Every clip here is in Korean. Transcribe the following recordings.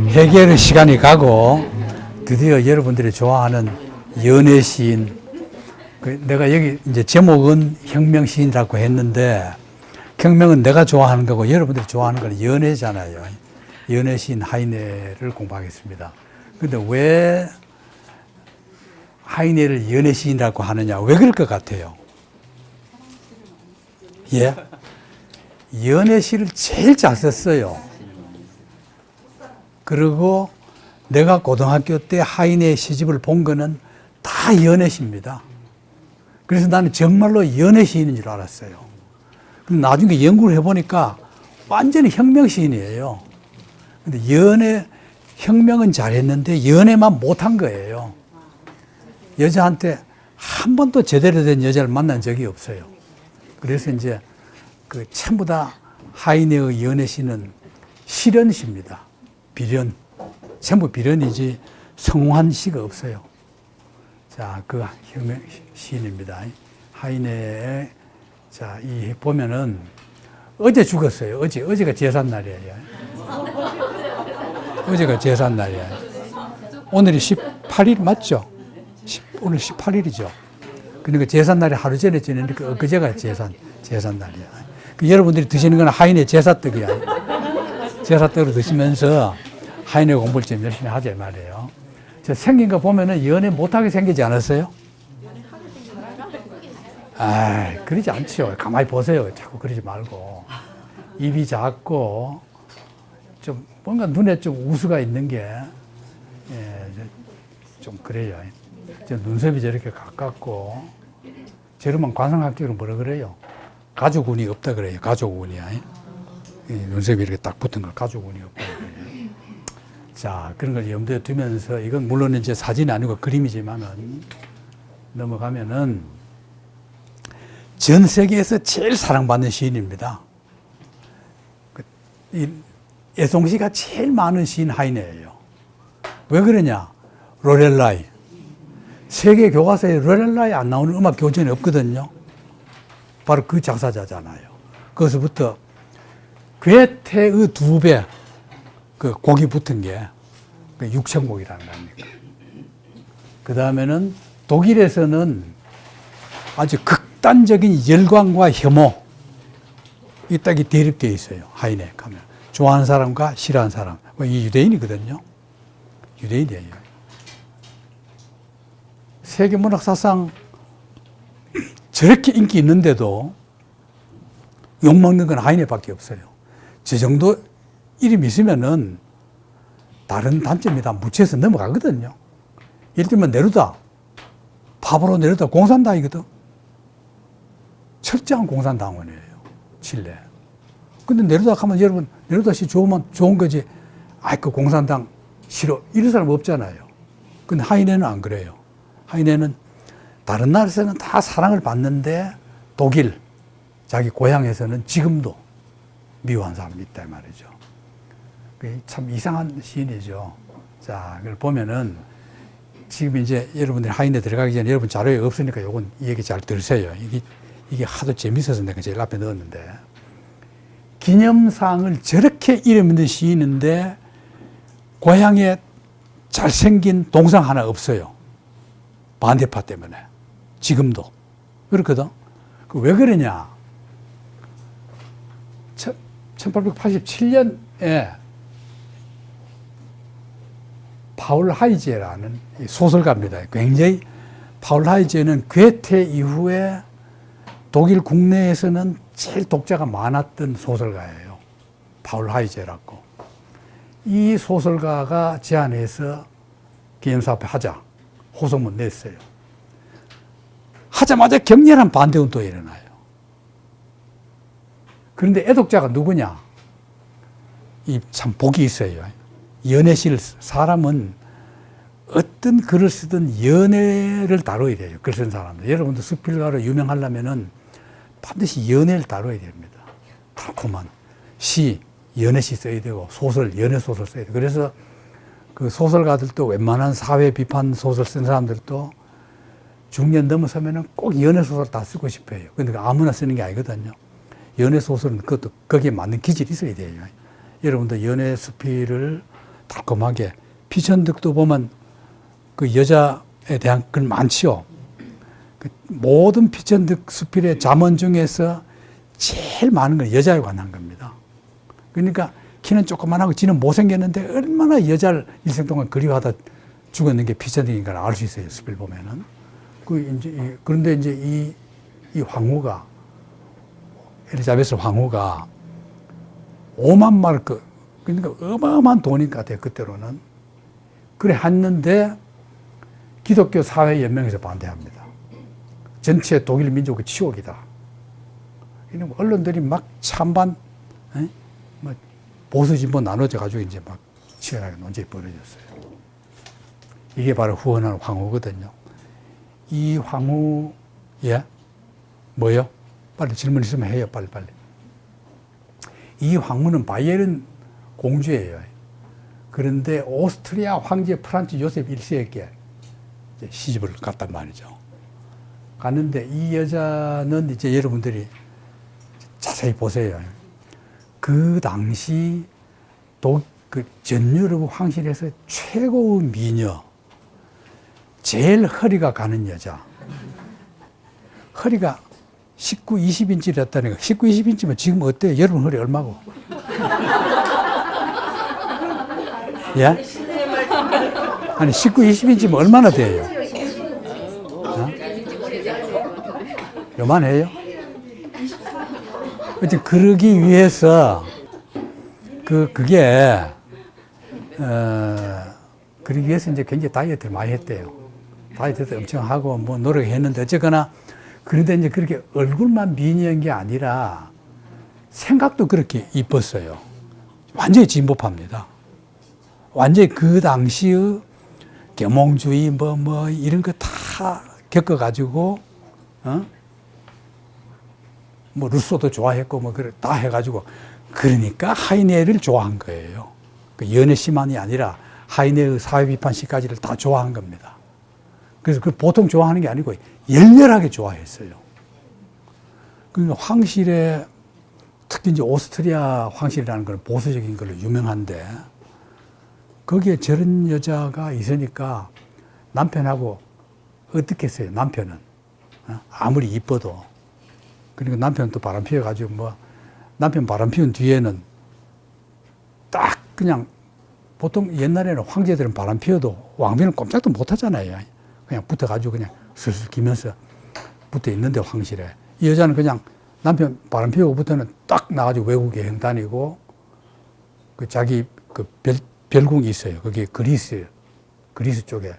해결의 시간이 가고 드디어 여러분들이 좋아하는 연애 시인, 내가 여기 이제 제목은 혁명 시인이라고 했는데 혁명은 내가 좋아하는 거고 여러분들이 좋아하는 건 연애잖아요. 연애 시인 하이네를 공부하겠습니다. 근데 왜 하이네를 연애 시인이라고 하느냐? 왜 그럴 것 같아요? 예? 연애 시를 제일 잘 썼어요. 그리고 내가 고등학교 때 하이네 시집을 본 거는 다 연애 시입니다. 그래서 나는 정말로 연애 시인인 줄 알았어요. 근데 나중에 연구를 해보니까 완전히 혁명 시인이에요. 근데 연애, 혁명은 잘했는데 연애만 못한 거예요. 여자한테 한 번도 제대로 된 여자를 만난 적이 없어요. 그래서 이제 그 전부 다 하이네의 연애 시는 실연 시입니다. 비련. 전부 비련이지 성공한 시가 없어요. 자, 그 혁명 시인입니다. 하이네의, 자, 이 보면은 어제 죽었어요. 어제가 제삿날이에요. 어제가 제삿날이에요. 오늘이 18일 맞죠? 오늘 18일이죠. 그러니까 제삿날이 하루 전에 지내니까 엊그제가 제삿날이야. 그 여러분들이 드시는 건 하이네 제사떡이야. 제사떡으로 드시면서 하이네 공부를 좀 열심히 하자 말이에요. 저 생긴 거 보면은 연애 못하게 생기지 않았어요? 아, 그러지 않죠. 가만히 보세요. 자꾸 그러지 말고. 입이 작고 좀 뭔가 눈에 좀 우수가 있는 게 좀 그래요. 눈썹이 저렇게 가깝고 저러면 관상학적으로 뭐라 그래요? 가족운이 없다 그래요. 가족운이야. 눈썹이 이렇게 딱 붙은 걸 가족운이 없다 그래요. 자, 그런 걸 염두에 두면서 이건 물론 이제 사진이 아니고 그림이지만은 넘어가면은 전 세계에서 제일 사랑받는 시인입니다. 이 애송시가 제일 많은 시인 하이네예요. 왜 그러냐? 로렐라이. 세계 교과서에 로렐라이 안 나오는 음악 교전이 없거든요. 바로 그 작사자잖아요. 거기서부터 괴테의 2배 그 곡이 붙은 게 6,000곡이라는 겁니까. 그 다음에는 독일에서는 아주 극단적인 열광과 혐오 이 딱이 대립되어 있어요. 하이네 가면 좋아하는 사람과 싫어하는 사람. 이 유대인이거든요. 유대인이에요. 세계 문학 사상 저렇게 인기 있는데도 욕먹는 건 하이네밖에 없어요. 저 정도 이름이 있으면은 다른 단점이 다 묻혀서 넘어가거든요. 예를 들면 네루다, 파브로 네루다 공산당이거든. 철저한 공산당원이에요. 칠레. 근데 네루다 하면 여러분 네루다 씨 좋으면 좋은 거지. 아이 그 공산당 싫어 이런 사람 없잖아요. 근데 하이네는 안 그래요. 하이네는 다른 나라에서는 다 사랑을 받는데 독일 자기 고향에서는 지금도 미워하는 사람이 있다 말이죠. 참 이상한 시인이죠. 자, 그걸 보면은 지금 이제 여러분들이 하이네 들어가기 전에 여러분 자료에 없으니까 요건 이 얘기 잘 들으세요. 이게 하도 재밌어서 내가 제일 앞에 넣었는데 기념상을 저렇게 이름 있는 시인인데 고향에 잘생긴 동상 하나 없어요. 반대파 때문에. 지금도. 그렇거든. 왜 그러냐. 1887년에 파울 하이제라는 소설가입니다. 굉장히 파울 하이제는 괴테 이후에 독일 국내에서는 제일 독자가 많았던 소설가예요. 파울 하이제라고. 이 소설가가 제안해서 기념사업회 하자. 호소문 냈어요. 하자마자 격렬한 반대운동이 일어나요. 그런데 애독자가 누구냐? 이 참 복이 있어요. 연애실 사람은 어떤 글을 쓰든 연애를 다뤄야 돼요. 글 쓴 사람들. 여러분도 수필가로 유명하려면은 반드시 연애를 다뤄야 됩니다. 달콤한 시, 연애시 써야 되고 소설, 연애소설 써야 돼요. 그래서 그 소설가들도 웬만한 사회 비판 소설 쓴 사람들도 중년 넘어서면은 꼭 연애소설 다 쓰고 싶어 해요. 근데 아무나 쓰는 게 아니거든요. 연애소설은 그것도 거기에 맞는 기질이 있어야 돼요. 여러분도 연애 수필을 달콤하게. 피천득도 보면 그 여자에 대한 글 많지요. 그 모든 피천득 수필의 잠언 중에서 제일 많은 건 여자에 관한 겁니다. 그러니까 키는 조그만하고 지는 못생겼는데 얼마나 여자를 일생 동안 그리워하다 죽었는 게 피천득인가를 알 수 있어요. 수필 보면은. 그런데 이제 이 황후가, 엘리자베스 황후가 5만 마르크, 그러니까 어마어마한 돈인 것 같아요. 그때로는. 그래 했는데 기독교 사회연맹에서 반대합니다. 전체 독일 민족의 치욕이다. 이런 언론들이 막 찬반, 뭐 보수 진보 나눠져 가지고 이제 막 치열하게 논쟁이 벌어졌어요. 이게 바로 후원한 황후거든요. 이 황후, 예? 뭐요? 빨리 질문 있으면 해요. 빨리. 이 황후는 바이에른 공주예요. 그런데 오스트리아 황제 프란츠 요셉 1세에게 시집을 갔단 말이죠. 갔는데 이 여자는 이제 여러분들이 자세히 보세요. 그 당시 그 전 유럽 황실에서 최고의 미녀, 제일 허리가 가는 여자. 허리가 19, 20인치였다니까. 19, 20인치면 지금 어때요? 여러분 허리 얼마고? 예? 아니, 19, 20인치면 얼마나 돼요? 어? 요만해요? 그러기 위해서, 그러기 위해서 이제 굉장히 다이어트를 많이 했대요. 다이어트도 엄청 하고 뭐 노력했는데 어쨌거나 그런데 이제 그렇게 얼굴만 미녀인 게 아니라 생각도 그렇게 이뻤어요. 완전히 진보파입니다. 완전히 그 당시의 계몽주의 뭐 이런 거 다 겪어가지고 뭐 루소도 좋아했고 뭐 그래 다 해가지고 그러니까 하이네를 좋아한 거예요. 그 연애시만이 아니라 하이네의 사회 비판시까지를 다 좋아한 겁니다. 그래서 그 보통 좋아하는 게 아니고 열렬하게 좋아했어요. 그러니까 황실에 특히 이제 오스트리아 황실이라는 건 보수적인 걸로 유명한데 거기에 저런 여자가 있으니까 남편하고 어떻게 했어요? 남편은 아무리 이뻐도 그러니까 남편은 또 바람 피워가지고 뭐 남편 바람 피운 뒤에는 딱 그냥 보통 옛날에는 황제들은 바람 피워도 왕비는 꼼짝도 못 하잖아요. 그냥 붙어가지고 그냥 슬슬 기면서 붙어 있는데 황실에 이 여자는 그냥 남편 바람 피우고부터는 딱 나가지고 외국 여행 다니고 그 자기 그 별궁이 있어요. 거기 그리스 쪽에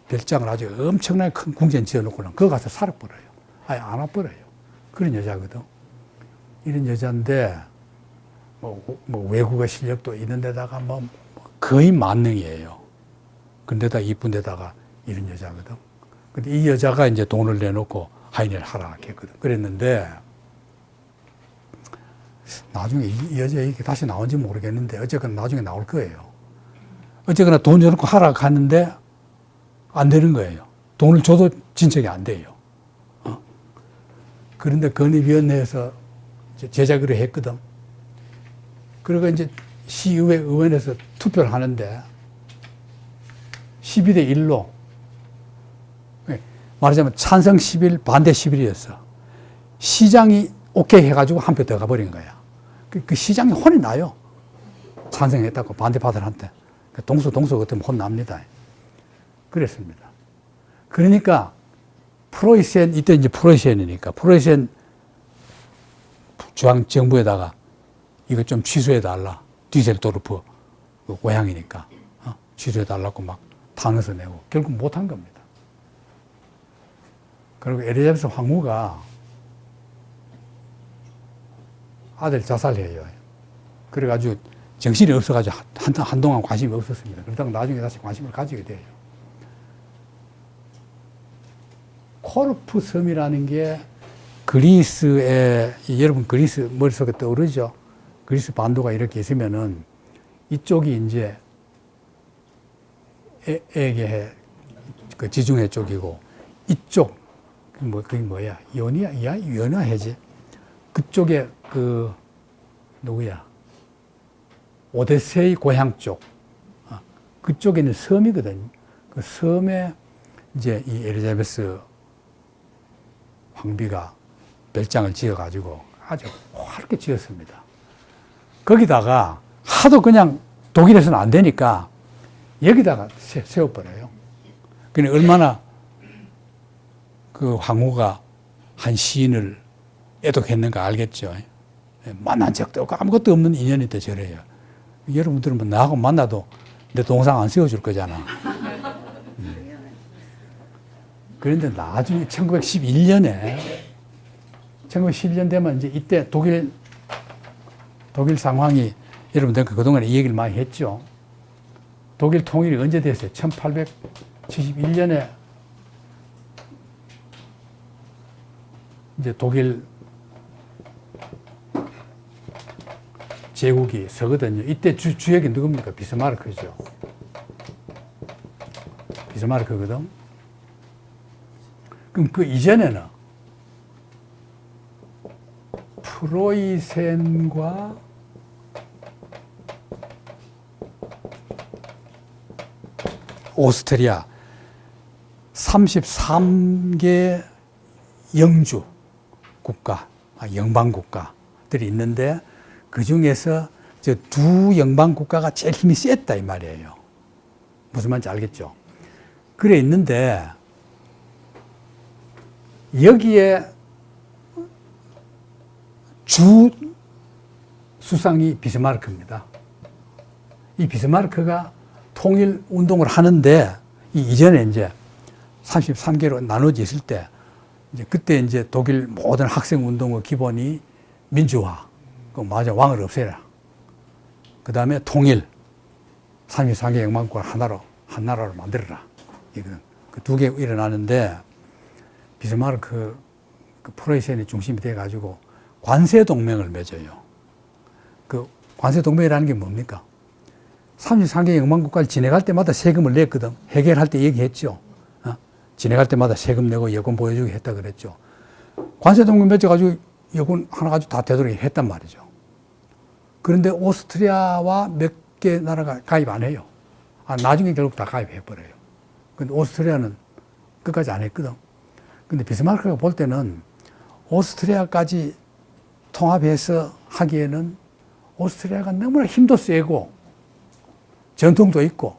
별장을 아주 엄청나게 큰 궁전 지어놓고는 거기 가서 살아버려요. 아예 안 와버려요. 그런 여자거든. 이런 여자인데 뭐 외국어 실력도 있는 데다가 뭐 거의 만능이에요. 근데다 이쁜 데다가 이런 여자거든. 근데 이 여자가 이제 돈을 내놓고 하이네를 하라 했거든. 그랬는데 나중에 이 여자 얘기 다시 나온지 모르겠는데 어쨌거나 나중에 나올 거예요. 어쨌거나 돈 줘놓고 하라 갔는데 안 되는 거예요. 돈을 줘도 진척이 안 돼요. 그런데 건의위원회에서 제자기로 했거든. 그리고 이제 시의회 의원에서 투표를 하는데 12대 1로 말하자면 찬성 10일, 반대 10일이었어. 시장이 오케이 해가지고 한 표 더 가버린 거야. 그 시장이 혼이 나요. 찬성했다고 반대파들한테. 동서 같으면 혼납니다. 그랬습니다. 그러니까 프로이센, 이때 이제 프로이센이니까 프로이센 중앙정부에다가 이거 좀 취소해달라. 뒤셀도르프 고향이니까 취소해달라고 막 탄원서 내고 결국 못한 겁니다. 그리고 엘리자베스 황후가 아들 자살해요. 그래가지고 정신이 없어가지고 한동안 관심이 없었습니다. 그러다가 나중에 다시 관심을 가지게 돼요. 코르프 섬이라는 게 그리스에, 여러분 그리스 머릿속에 떠오르죠? 그리스 반도가 이렇게 있으면은 이쪽이 이제 에게 그 지중해 쪽이고 이쪽 그게 뭐야? 연이해지. 그쪽에 그 누구야? 오데세이 고향 쪽, 그쪽에 있는 섬이거든요. 그 섬에 이제 이 엘리자베스 황비가 별장을 지어가지고 아주 화렵게 지었습니다. 거기다가 하도 그냥 독일에서는 안 되니까 여기다가 세워버려요. 그러니까 얼마나 그 황후가 한 시인을 애독했는가 알겠죠. 만난 적도 없고 아무것도 없는 인연인데 저래요. 여러분들은 뭐 나하고 만나도 내 동상 안 세워줄 거잖아. 그런데 나중에 1911년 되면 이제 이때 독일 상황이 여러분들 그동안에 이 얘기를 많이 했죠. 독일 통일이 언제 됐어요? 1871년에 이제 독일 제국이 서거든요. 이때 주역이 누굽니까? 비스마르크죠. 비스마르크거든. 그럼 그 이전에는 프로이센과 오스트리아 33개 영주 국가, 영방 국가들이 있는데 그 중에서 저 두 영방 국가가 제일 힘이 셌다 이 말이에요. 무슨 말인지 알겠죠? 그래 있는데 여기에 주 수상이 비스마르크입니다. 이 비스마르크가 통일 운동을 하는데 이전에 이제 33개로 나눠져 있을 때 이제 그때 이제 독일 모든 학생 운동의 기본이 민주화, 맞아 왕을 없애라. 그 다음에 통일, 33개 영방국을 한 나라로 만들어라. 이거는 그 두 개 일어나는데 비스마르크 그 프로이센이 중심이 돼가지고 관세 동맹을 맺어요. 그 관세 동맹이라는 게 뭡니까? 33개 영방국가를 지내갈 때마다 세금을 냈거든. 해결할 때 얘기했죠. 지내갈 때마다 세금 내고 여권 보여주고 했다 그랬죠. 관세 동맹 맺어가지고 여권 하나 가지고 다 되도록 했단 말이죠. 그런데 오스트리아와 몇 개 나라가 가입 안 해요. 나중에 결국 다 가입해버려요. 근데 오스트리아는 끝까지 안 했거든. 근데 비스마르크가 볼 때는 오스트리아까지 통합해서 하기에는 오스트리아가 너무나 힘도 세고 전통도 있고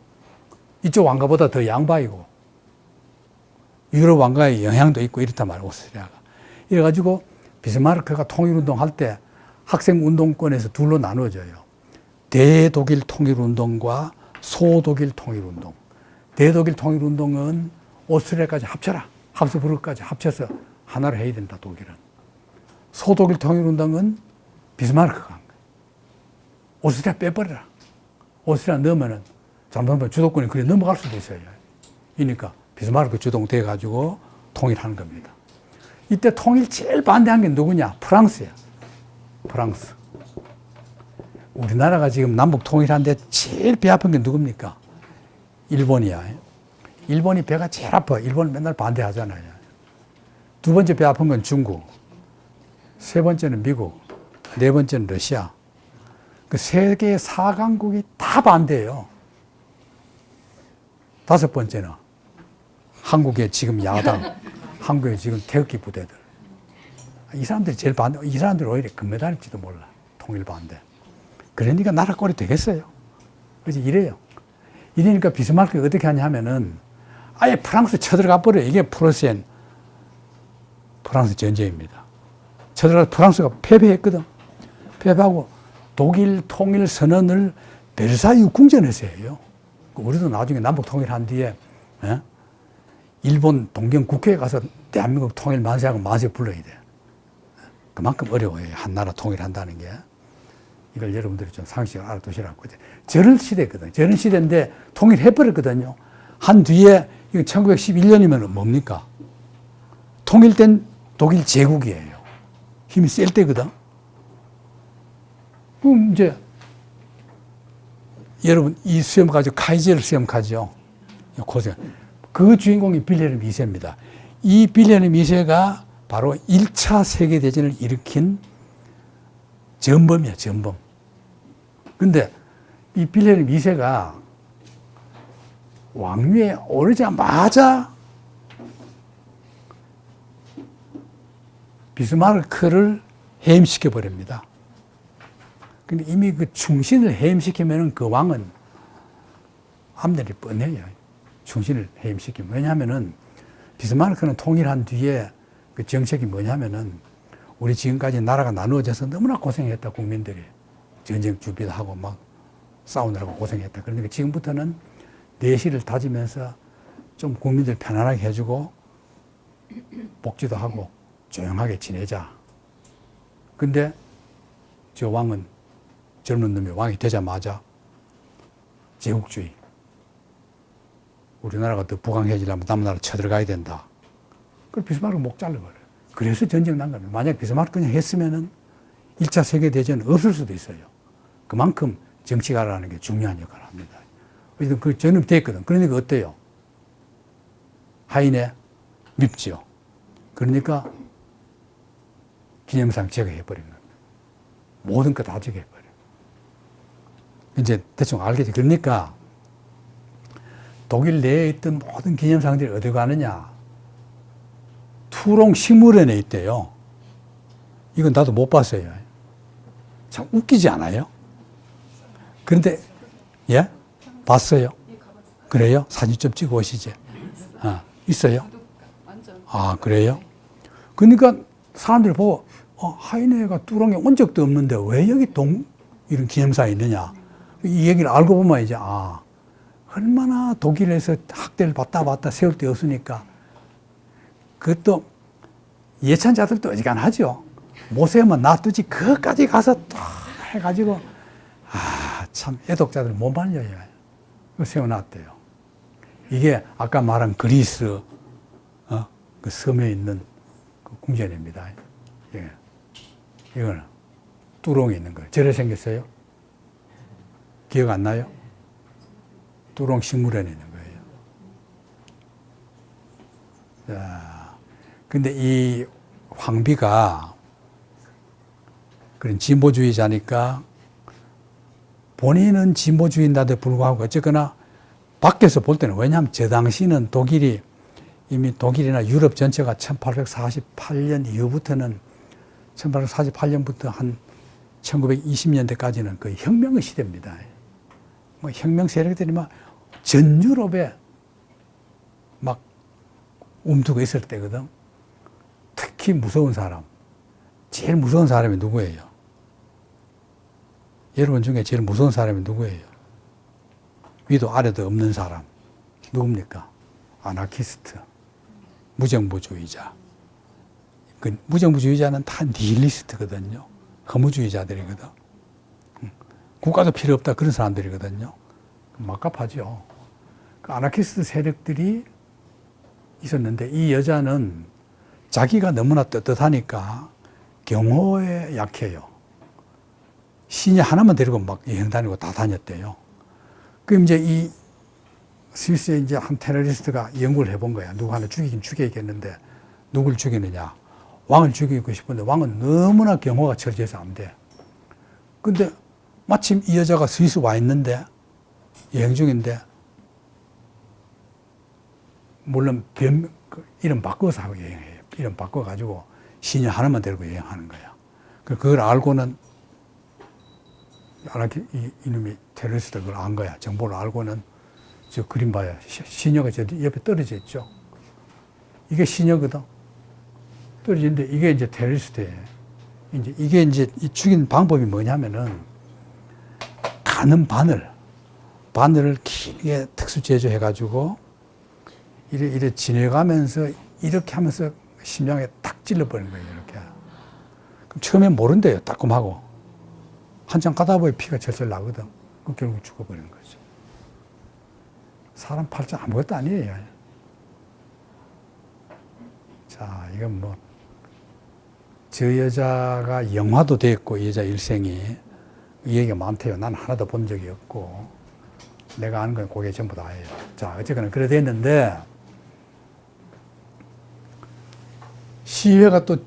이쪽 왕가보다 더 양바이고 유럽 왕가의 영향도 있고 이렇단 말이에요. 오스트리아가. 이래가지고 비스마르크가 통일운동 할 때 학생운동권에서 둘로 나누어져요. 대독일 통일운동과 소독일 통일운동. 대독일 통일운동은 오스트리아까지 합쳐라. 합스부르크까지 합쳐서 하나로 해야 된다, 독일은. 소독일 통일운동은 비스마르크가 한 거예요. 오스트리아 빼버려라. 오스트리아 넣으면은 잘못하면 주도권이 그래 넘어갈 수도 있어요. 그러니까 비스마르크 주동돼가지고 통일하는 겁니다. 이때 통일 제일 반대한 게 누구냐? 프랑스야. 프랑스. 우리나라가 지금 남북 통일하는데 제일 배 아픈 게 누굽니까? 일본이야. 일본이 배가 제일 아파. 일본은 맨날 반대하잖아요. 두 번째 배 아픈 건 중국. 세 번째는 미국. 네 번째는 러시아. 그 세계 4강국이 다 반대해요. 다섯 번째는 한국의 지금 야당, 한국의 지금 태극기 부대들. 이 사람들이 제일 반대, 이 사람들이 오히려 금메달일지도 몰라. 통일 반대. 그러니까 나라 꼴이 되겠어요. 그래서 이래요. 이러니까 비스마르크가 어떻게 하냐면은 아예 프랑스 쳐들어가 버려요. 이게 프로이센 프랑스 전쟁입니다. 쳐들어가서 프랑스가 패배했거든. 패배하고 독일 통일 선언을 베르사유 궁전에서 해요. 우리도 나중에 남북 통일한 뒤에 일본 동경 국회에 가서 대한민국 통일 만세하고 만세 불러야 돼. 그만큼 어려워요. 한 나라 통일한다는 게. 이걸 여러분들이 좀 상식을 알아두시라고. 저런 시대거든요. 저런 시대인데 통일해버렸거든요. 한 뒤에, 이거 1911년이면 뭡니까? 통일된 독일 제국이에요. 힘이 셀 때거든. 그럼 이제, 여러분, 이 수염 가지고 카이젤 수염 가죠. 그 주인공이 빌헬름 2세입니다. 이 빌헬름 2세가 바로 1차 세계대전을 일으킨 전범이야, 전범. 근데 이 빌헬름 2세가 왕위에 오르자마자 비스마르크를 해임시켜 버립니다. 근데 이미 그 충신을 해임시키면은 그 왕은 앞날이 뻔해요. 충신을 해임시키면. 왜냐하면은 비스마르크는 통일한 뒤에 그 정책이 뭐냐면은 우리 지금까지 나라가 나누어져서 너무나 고생했다, 국민들이. 전쟁 준비도 하고 막 싸우느라고 고생했다. 그러니까 지금부터는 내실을 다지면서 좀 국민들 편안하게 해주고 복지도 하고 조용하게 지내자. 근데 저 왕은 젊은 놈이 왕이 되자마자 제국주의. 우리나라가 더 부강해지려면 남은 나라 쳐들어가야 된다. 그걸 비스마르크 목 잘라버려요. 그래서 전쟁 난 겁니다. 만약 비스마르크 그냥 했으면은 1차 세계대전은 없을 수도 있어요. 그만큼 정치가라는 게 중요한 역할을 합니다. 어쨌든 그 전염이 됐거든. 그러니까 어때요? 하인에 밉지요. 그러니까 기념상 제거해버린 겁니다. 모든 거 다 제거해버려요. 이제 대충 알겠지. 그러니까 독일 내에 있던 모든 기념상들이 어디 가느냐? 투롱 식물원에 있대요. 이건 나도 못 봤어요. 참 웃기지 않아요? 그런데, 예? 봤어요? 그래요? 사진 좀 찍어 오시지. 아, 있어요? 아, 그래요? 그러니까 사람들이 보고, 하이네가 뚜렁에 온 적도 없는데 왜 여기 이런 기념사에 있느냐. 이 얘기를 알고 보면 이제, 얼마나 독일에서 학대를 받다 세울 데 없으니까. 그것도 예찬자들도 어지간하죠. 못 세우면 놔두지. 그것까지 가서 또 해가지고, 참 애독자들 못 말려요. 세워놨대요. 이게 아까 말한 그리스, 그 섬에 있는 그 궁전입니다. 예. 이거는 뚜렁이 있는 거예요. 저래 생겼어요? 기억 안 나요? 뚜렁 식물원에 있는 거예요. 자, 근데 이 황비가 그런 진보주의자니까 본인은 진보주의인데도 불구하고 어쨌거나 밖에서 볼 때는, 왜냐하면 저 당시는 독일이 이미 독일이나 유럽 전체가 1848년 이후부터는 1848년부터 한 1920년대까지는 거의 혁명의 시대입니다. 뭐 혁명 세력들이 막 전 유럽에 막 움트고 있을 때거든. 특히 무서운 사람, 제일 무서운 사람이 누구예요? 여러분 중에 제일 무서운 사람이 누구예요? 위도 아래도 없는 사람. 누굽니까? 아나키스트. 무정부주의자. 그 무정부주의자는 다 니힐리스트거든요. 허무주의자들이거든. 국가도 필요 없다 그런 사람들이거든요. 막갑하죠. 그 아나키스트 세력들이 있었는데 이 여자는 자기가 너무나 떳떳하니까 경호에 약해요. 시녀 하나만 데리고 막 여행 다니고 다 다녔대요. 그럼 이제 이 스위스에 이제 한 테러리스트가 연구를 해본 거야. 누구 하나 죽이긴 죽여야겠는데 누굴 죽이느냐. 왕을 죽이고 싶은데 왕은 너무나 경호가 철저해서 안 돼. 근데 마침 이 여자가 스위스 와 있는데 여행 중인데 물론 이름 바꿔서 하고 여행해요. 이름 바꿔가지고 시녀 하나만 데리고 여행하는 거야. 그걸 알고는 이놈이 테러리스트가 그걸 안 거야. 정보를 알고는 저 그림 봐요. 시녀가 저 옆에 떨어져 있죠. 이게 시녀거든. 떨어지는데 이게 이제 테러리스트예요. 이게 이제 죽인 방법이 뭐냐면은 가는 바늘을 길게 특수 제조해가지고 이래 지내가면서 이렇게 하면서 심장에 딱 찔러버리는 거예요. 이렇게. 그럼 처음엔 모른대요. 따끔하고. 한참 가다 보니 피가 절절 나거든. 그럼 결국 죽어버리는 거죠. 사람 팔자 아무것도 아니에요. 자, 이건 뭐, 저 여자가 영화도 됐고, 이 여자 일생이. 이 얘기가 많대요. 난 하나도 본 적이 없고, 내가 아는 건 그게 전부 다예요. 자, 어쨌거나 그래 됐는데, 시위회가 또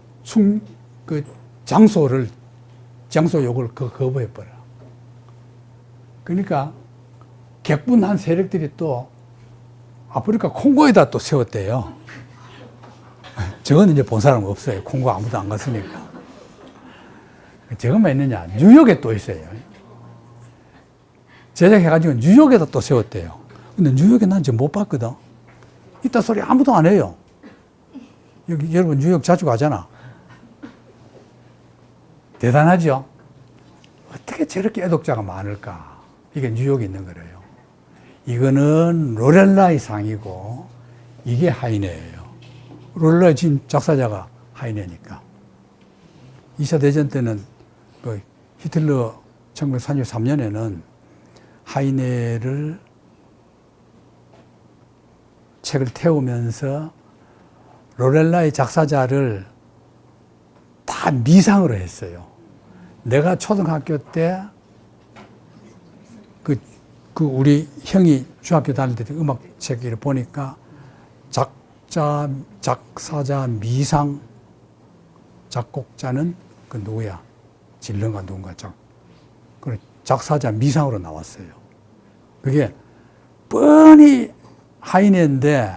장소 욕을 거부해버려. 그러니까 객분한 세력들이 또 아프리카 콩고에다 또 세웠대요. 저건 이제 본 사람 없어요. 콩고 아무도 안 갔으니까. 저것만 있느냐. 뉴욕에 또 있어요. 제작해가지고 뉴욕에다 또 세웠대요. 근데 뉴욕에 난 지금 못 봤거든. 이따 소리 아무도 안 해요. 여기 여러분 뉴욕 자주 가잖아. 대단하죠? 어떻게 저렇게 애독자가 많을까? 이게 뉴욕에 있는 거래요. 이거는 로렐라의 상이고 이게 하이네예요. 로렐라의 지금 작사자가 하이네니까. 2차 대전 때는 그 히틀러 1933년에는 하이네를 책을 태우면서 로렐라의 작사자를 다 미상으로 했어요. 내가 초등학교 때 그 우리 형이 중학교 다닐 때 음악 책을 보니까 작사자, 미상, 작곡자는 그 누구야? 질런가 누군가 작사자 미상으로 나왔어요. 그게 뻔히 하이네인데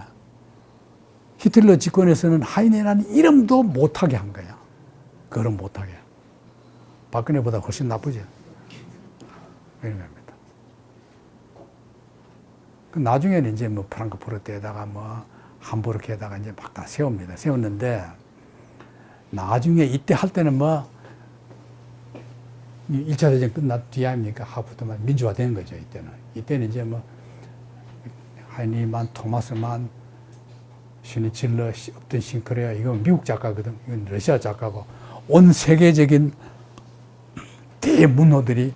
히틀러 집권에서는 하이네라는 이름도 못하게 한 거야. 그럼 못하게. 박근혜보다 훨씬 나쁘죠. 이런 겁니다. 나중에는 이제 뭐 프랑크푸르트에다가 뭐 함부르크에다가 이제 막 다 세웁니다. 세웠는데 나중에 이때 할 때는 뭐 1차 대전 끝난 뒤 아닙니까? 하부터만 민주화된 거죠. 이때는 이제 뭐 하이니만, 토마스만, 슈니칠러, 업튼 싱크레어 이건 미국 작가거든. 이건 러시아 작가고 온 세계적인 대문호들이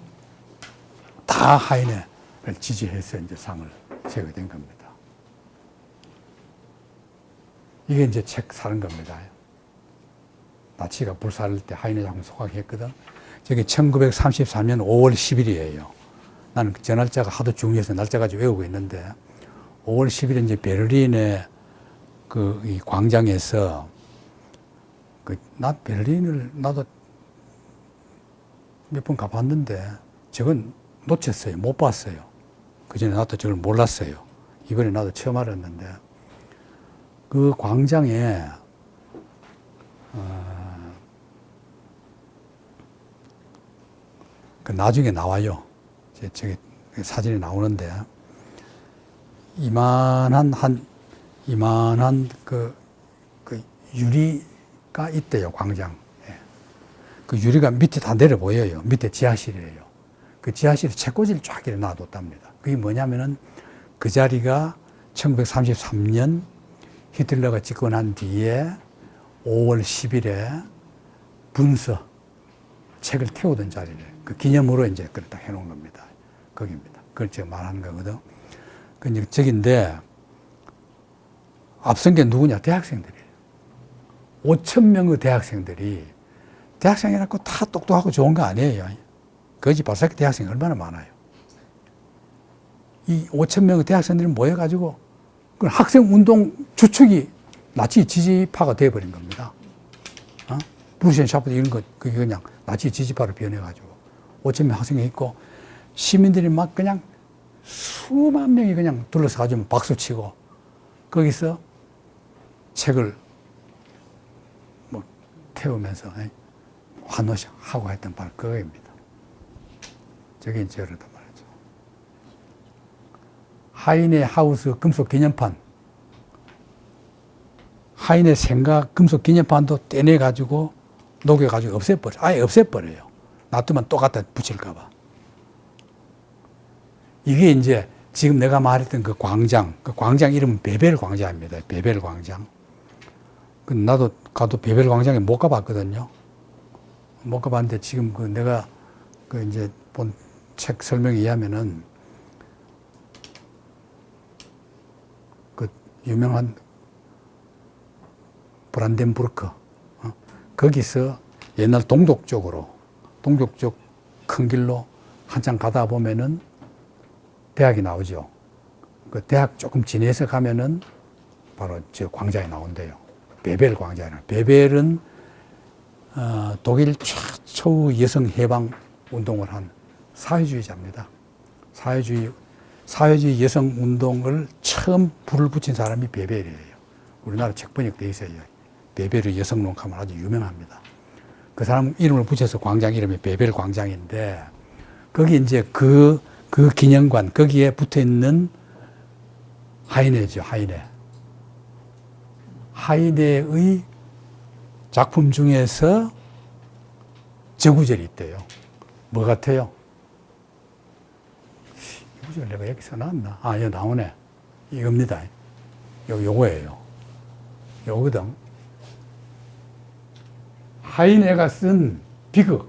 다 하이네를 지지해서 이제 상을 세우게 된 겁니다. 이게 이제 책 사는 겁니다. 나치가 불살을 때 하이네 작품 소각했거든. 저게 1934년 5월 10일이에요. 나는 저 날짜가 하도 중요해서 날짜까지 외우고 있는데 5월 10일에 이제 베를린의 이 광장에서 나 베를린을 나도 몇 번 가봤는데 저건 놓쳤어요. 못 봤어요. 그전에 나도 저걸 몰랐어요. 이번에 나도 처음 알았는데 그 광장에 그 나중에 나와요. 저기 사진이 나오는데 이만한 그 유리가 있대요, 광장. 그 유리가 밑에 다 내려 보여요. 밑에 지하실이에요. 그 지하실에 책꽂이를 쫙 이렇게 놔뒀답니다. 그게 뭐냐면은 그 자리가 1933년 히틀러가 집권한 뒤에 5월 10일에 분서 책을 태우던 자리를 그 기념으로 이제 그걸 딱 해놓은 겁니다. 거기입니다. 그걸 제가 말하는 거거든. 그 이제 저긴데 앞선 게 누구냐? 대학생들이에요. 5,000명의 대학생들이 대학생이라고 다 똑똑하고 좋은 거 아니에요. 거지 발사기 대학생이 얼마나 많아요. 이 5,000명의 대학생들이 모여가지고 그 학생운동 주축이 나치 지지파가 돼버린 겁니다. 부르시엔 샤프트 이런 거 그게 그냥 나치 지지파로 변해가지고 5,000명 학생이 있고 시민들이 막 그냥 수만 명이 그냥 둘러싸가지고 박수치고 거기서 책을 뭐 태우면서 환호하고 했던 바로 그거입니다. 저게 이제 여러다 말이죠. 하이네 하우스 금속 기념판, 하이네 생각 금속 기념판도 떼내가지고 녹여가지고 없애버려. 아예 없애버려요. 놔두면 또 갖다 붙일까봐. 이게 이제 지금 내가 말했던 그 광장 이름은 베벨 광장입니다. 베벨 광장. 나도 가도 베벨 광장에 못 가봤거든요. 못 가봤는데 지금 그 내가 그 이제 본 책 설명에 의하면은 그 유명한 브란덴부르크 거기서 옛날 동독 쪽 큰 길로 한참 가다 보면은 대학이 나오죠. 그 대학 조금 지내서 가면은 바로 저 광장이 나온대요. 베벨 광장이에요. 베벨은 독일 최초의 여성 해방 운동을 한 사회주의자입니다. 사회주의 여성 운동을 처음 불을 붙인 사람이 베벨이에요. 우리나라 책 번역돼 있어요. 베벨의 여성론 하면 아주 유명합니다. 그 사람 이름을 붙여서 광장 이름이 베벨 광장인데, 거기 이제 그 기념관, 거기에 붙어 있는 하이네죠, 하이네. 하이네의 작품 중에서 저 구절이 있대요. 뭐 같아요? 이 구절 내가 여기 써놨나? 아, 여기 나오네. 이겁니다. 요거예요. 요거거든. 하이네가 쓴 비극.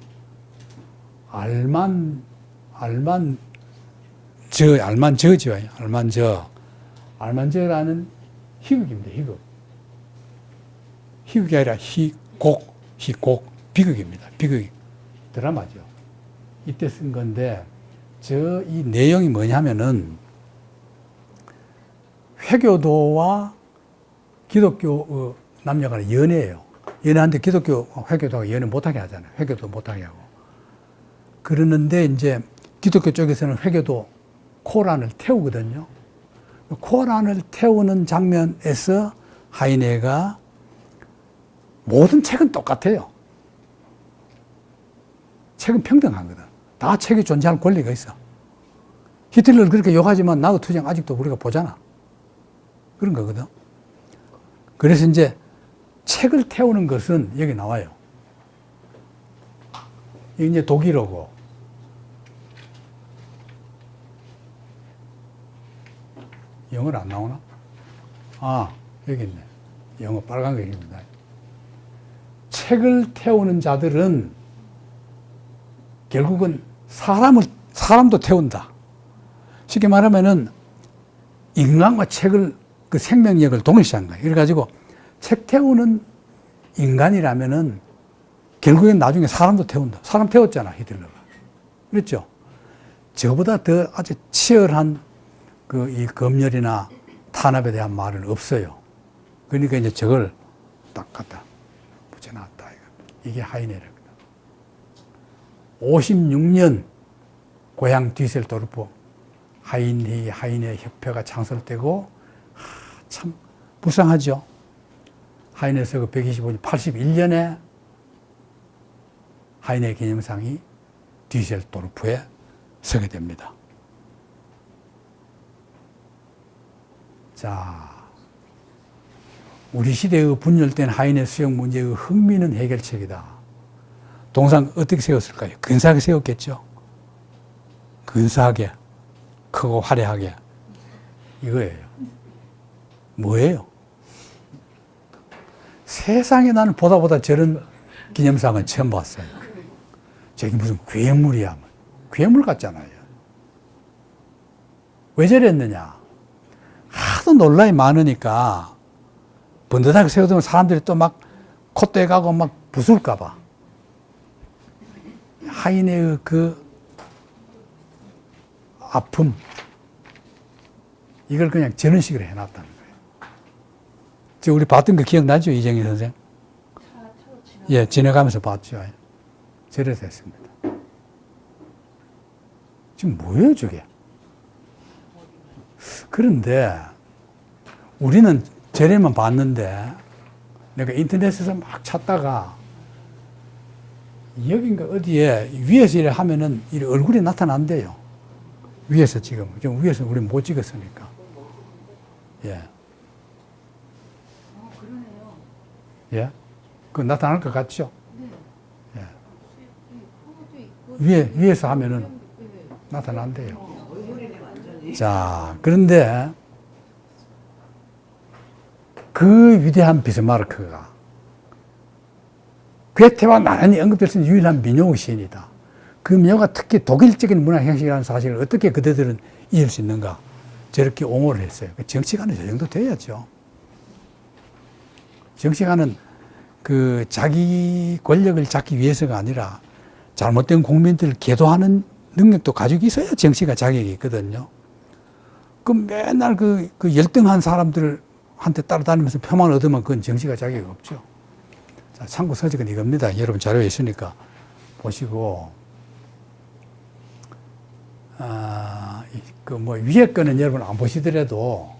알만저라는 희극입니다, 희극. 희극이 아니라 희곡, 비극입니다. 비극. 드라마죠. 이때 쓴 건데, 이 내용이 뭐냐면은, 회교도와 기독교 남녀가 연애예요. 연애하는데 기독교, 회교도가 연애 못하게 하잖아요. 회교도 못하게 하고. 그러는데 이제 기독교 쪽에서는 회교도 코란을 태우거든요. 코란을 태우는 장면에서 하이네가 모든 책은 똑같아요. 책은 평등하거든. 다 책이 존재할 권리가 있어. 히틀러를 그렇게 욕하지만 나우 투쟁 아직도 우리가 보잖아. 그런 거거든. 그래서 이제 책을 태우는 것은 여기 나와요. 이게 이제 독일어고. 영어는 안 나오나? 아, 여기 있네. 영어 빨간 글입니다. 책을 태우는 자들은 결국은 사람도 태운다. 쉽게 말하면은 인간과 책을, 그 생명력을 동일시한 거예요. 그래가지고 책 태우는 인간이라면은 결국엔 나중에 사람도 태운다. 사람 태웠잖아, 히틀러가. 그렇죠? 저보다 더 아주 치열한 이 검열이나 탄압에 대한 말은 없어요. 그러니까 이제 저걸 딱 갖다 붙여놨다. 이게 하이네랍니다. 56년 고향 뒤셀도르프 하이네 협회가 창설되고, 참 불쌍하죠. 하이네 서거 125년, 81년에 하이네 기념상이 뒤셀도르프에 서게 됩니다. 자, 우리 시대의 분열된 하이네 수용 문제의 흥미있는 해결책이다. 동상 어떻게 세웠을까요? 근사하게 세웠겠죠. 근사하게, 크고 화려하게. 이거예요. 뭐예요? 세상에 나는 보다 저런 기념상은 처음 봤어요. 저게 무슨 괴물이야. 괴물 같잖아요. 왜 저랬느냐? 하도 논란이 많으니까 번듯하게 세워두면 사람들이 또 막 콧대 가고 막 부술까봐. 하이네의 그 아픔, 이걸 그냥 저런 식으로 해놨다는 거예요. 저 우리 봤던 거 기억나죠? 이정희 선생? 예, 지나가면서 봤죠. 저래서 했습니다. 지금 뭐예요, 저게? 그런데 우리는 저래만 봤는데, 내가 인터넷에서 막 찾다가 여긴가 어디에 위에서 이래 하면은 이 얼굴이 나타난대요. 위에서 지금 위에서 우리 못 찍었으니까. 예. 그러네요. 예. 그 나타날 것 같죠? 네. 예. 위에서 하면은 나타난대요. 자, 그런데 그 위대한 비스마르크가 괴테와 나란히 언급될 수 있는 유일한 민요의 시인이다. 그 민요가 특히 독일적인 문화 형식이라는 사실을 어떻게 그대들은 이해할 수 있는가? 저렇게 옹호를 했어요. 정치가는 저 정도 돼야죠. 정치가는 그 자기 권력을 잡기 위해서가 아니라 잘못된 국민들을 계도하는 능력도 가지고 있어야 정치가 자격이 있거든요. 그 맨날 그 열등한 사람들한테 따라다니면서 표만 얻으면 그건 정치가 자격이 없죠. 자, 참고 서적은 이겁니다. 여러분 자료에 있으니까 보시고, 그 뭐 위에 거는 여러분 안 보시더라도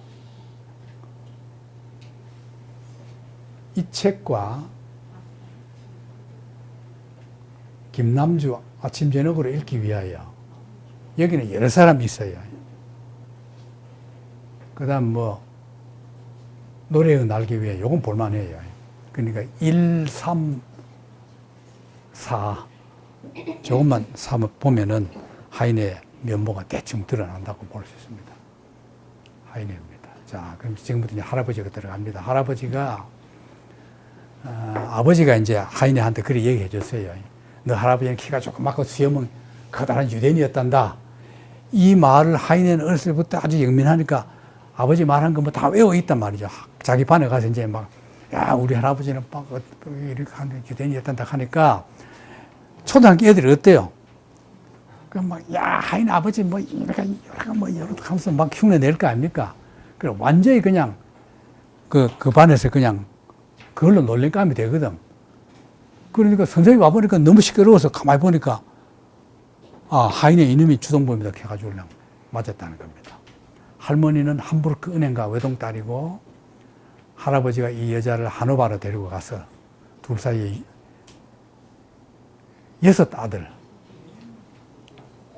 이 책과 김남주 아침 저녁으로 읽기 위하여 여기는 여러 사람이 있어요. 그 다음 뭐 노래의 날개 위에 요건 볼만해요. 그러니까 1, 3, 4 조금만 보면은 하이네 면모가 대충 드러난다고 볼 수 있습니다. 하이네입니다. 자, 그럼 지금부터 이제 할아버지가 들어갑니다. 할아버지가 아버지가 이제 하이네한테 그렇게 얘기해 줬어요. 너 할아버지는 키가 조그맣고 수염은 커다란 유대인이었단다. 이 말을 하이네는 어렸을 때부터 아주 영민하니까 아버지 말한 거 뭐 다 외워 있단 말이죠. 자기 반에 가서 이제 막, 야, 우리 할아버지는 막 이렇게 하는 유대인이었단다 하니까 초등학교 애들이 어때요? 그 막, 야, 하이네 아버지 뭐, 이렇게 뭐, 이렇게 하면서 막 흉내 낼 거 아닙니까? 그래, 완전히 그냥 그 반에서 그냥 그걸로 놀림감이 되거든. 그러니까 선생님이 와보니까 너무 시끄러워서 가만히 보니까 하이네 이놈이 주동범이다 해가지고 그냥 맞았다는 겁니다. 할머니는 함부르크 은행가 외동딸이고 할아버지가 이 여자를 하노바로 데리고 가서 둘 사이에 6 아들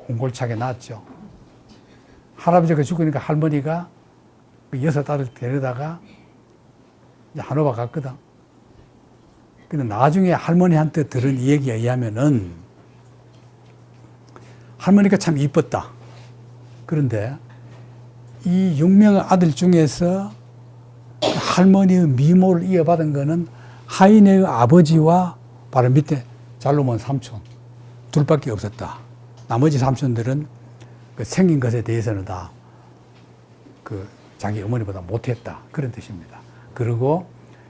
옹골차게 낳았죠. 할아버지가 죽으니까 할머니가 그 6 아들 데려다가 이제 하노바 갔거든. 근데 나중에 할머니한테 들은 이 얘기에 의하면은 할머니가 참 이뻤다. 그런데 이 6명의 아들 중에서 할머니의 미모를 이어받은 거는 하이네의 아버지와 바로 밑에 잘로몬 삼촌 둘밖에 없었다. 나머지 삼촌들은 그 생긴 것에 대해서는 다 그 자기 어머니보다 못했다. 그런 뜻입니다. 그리고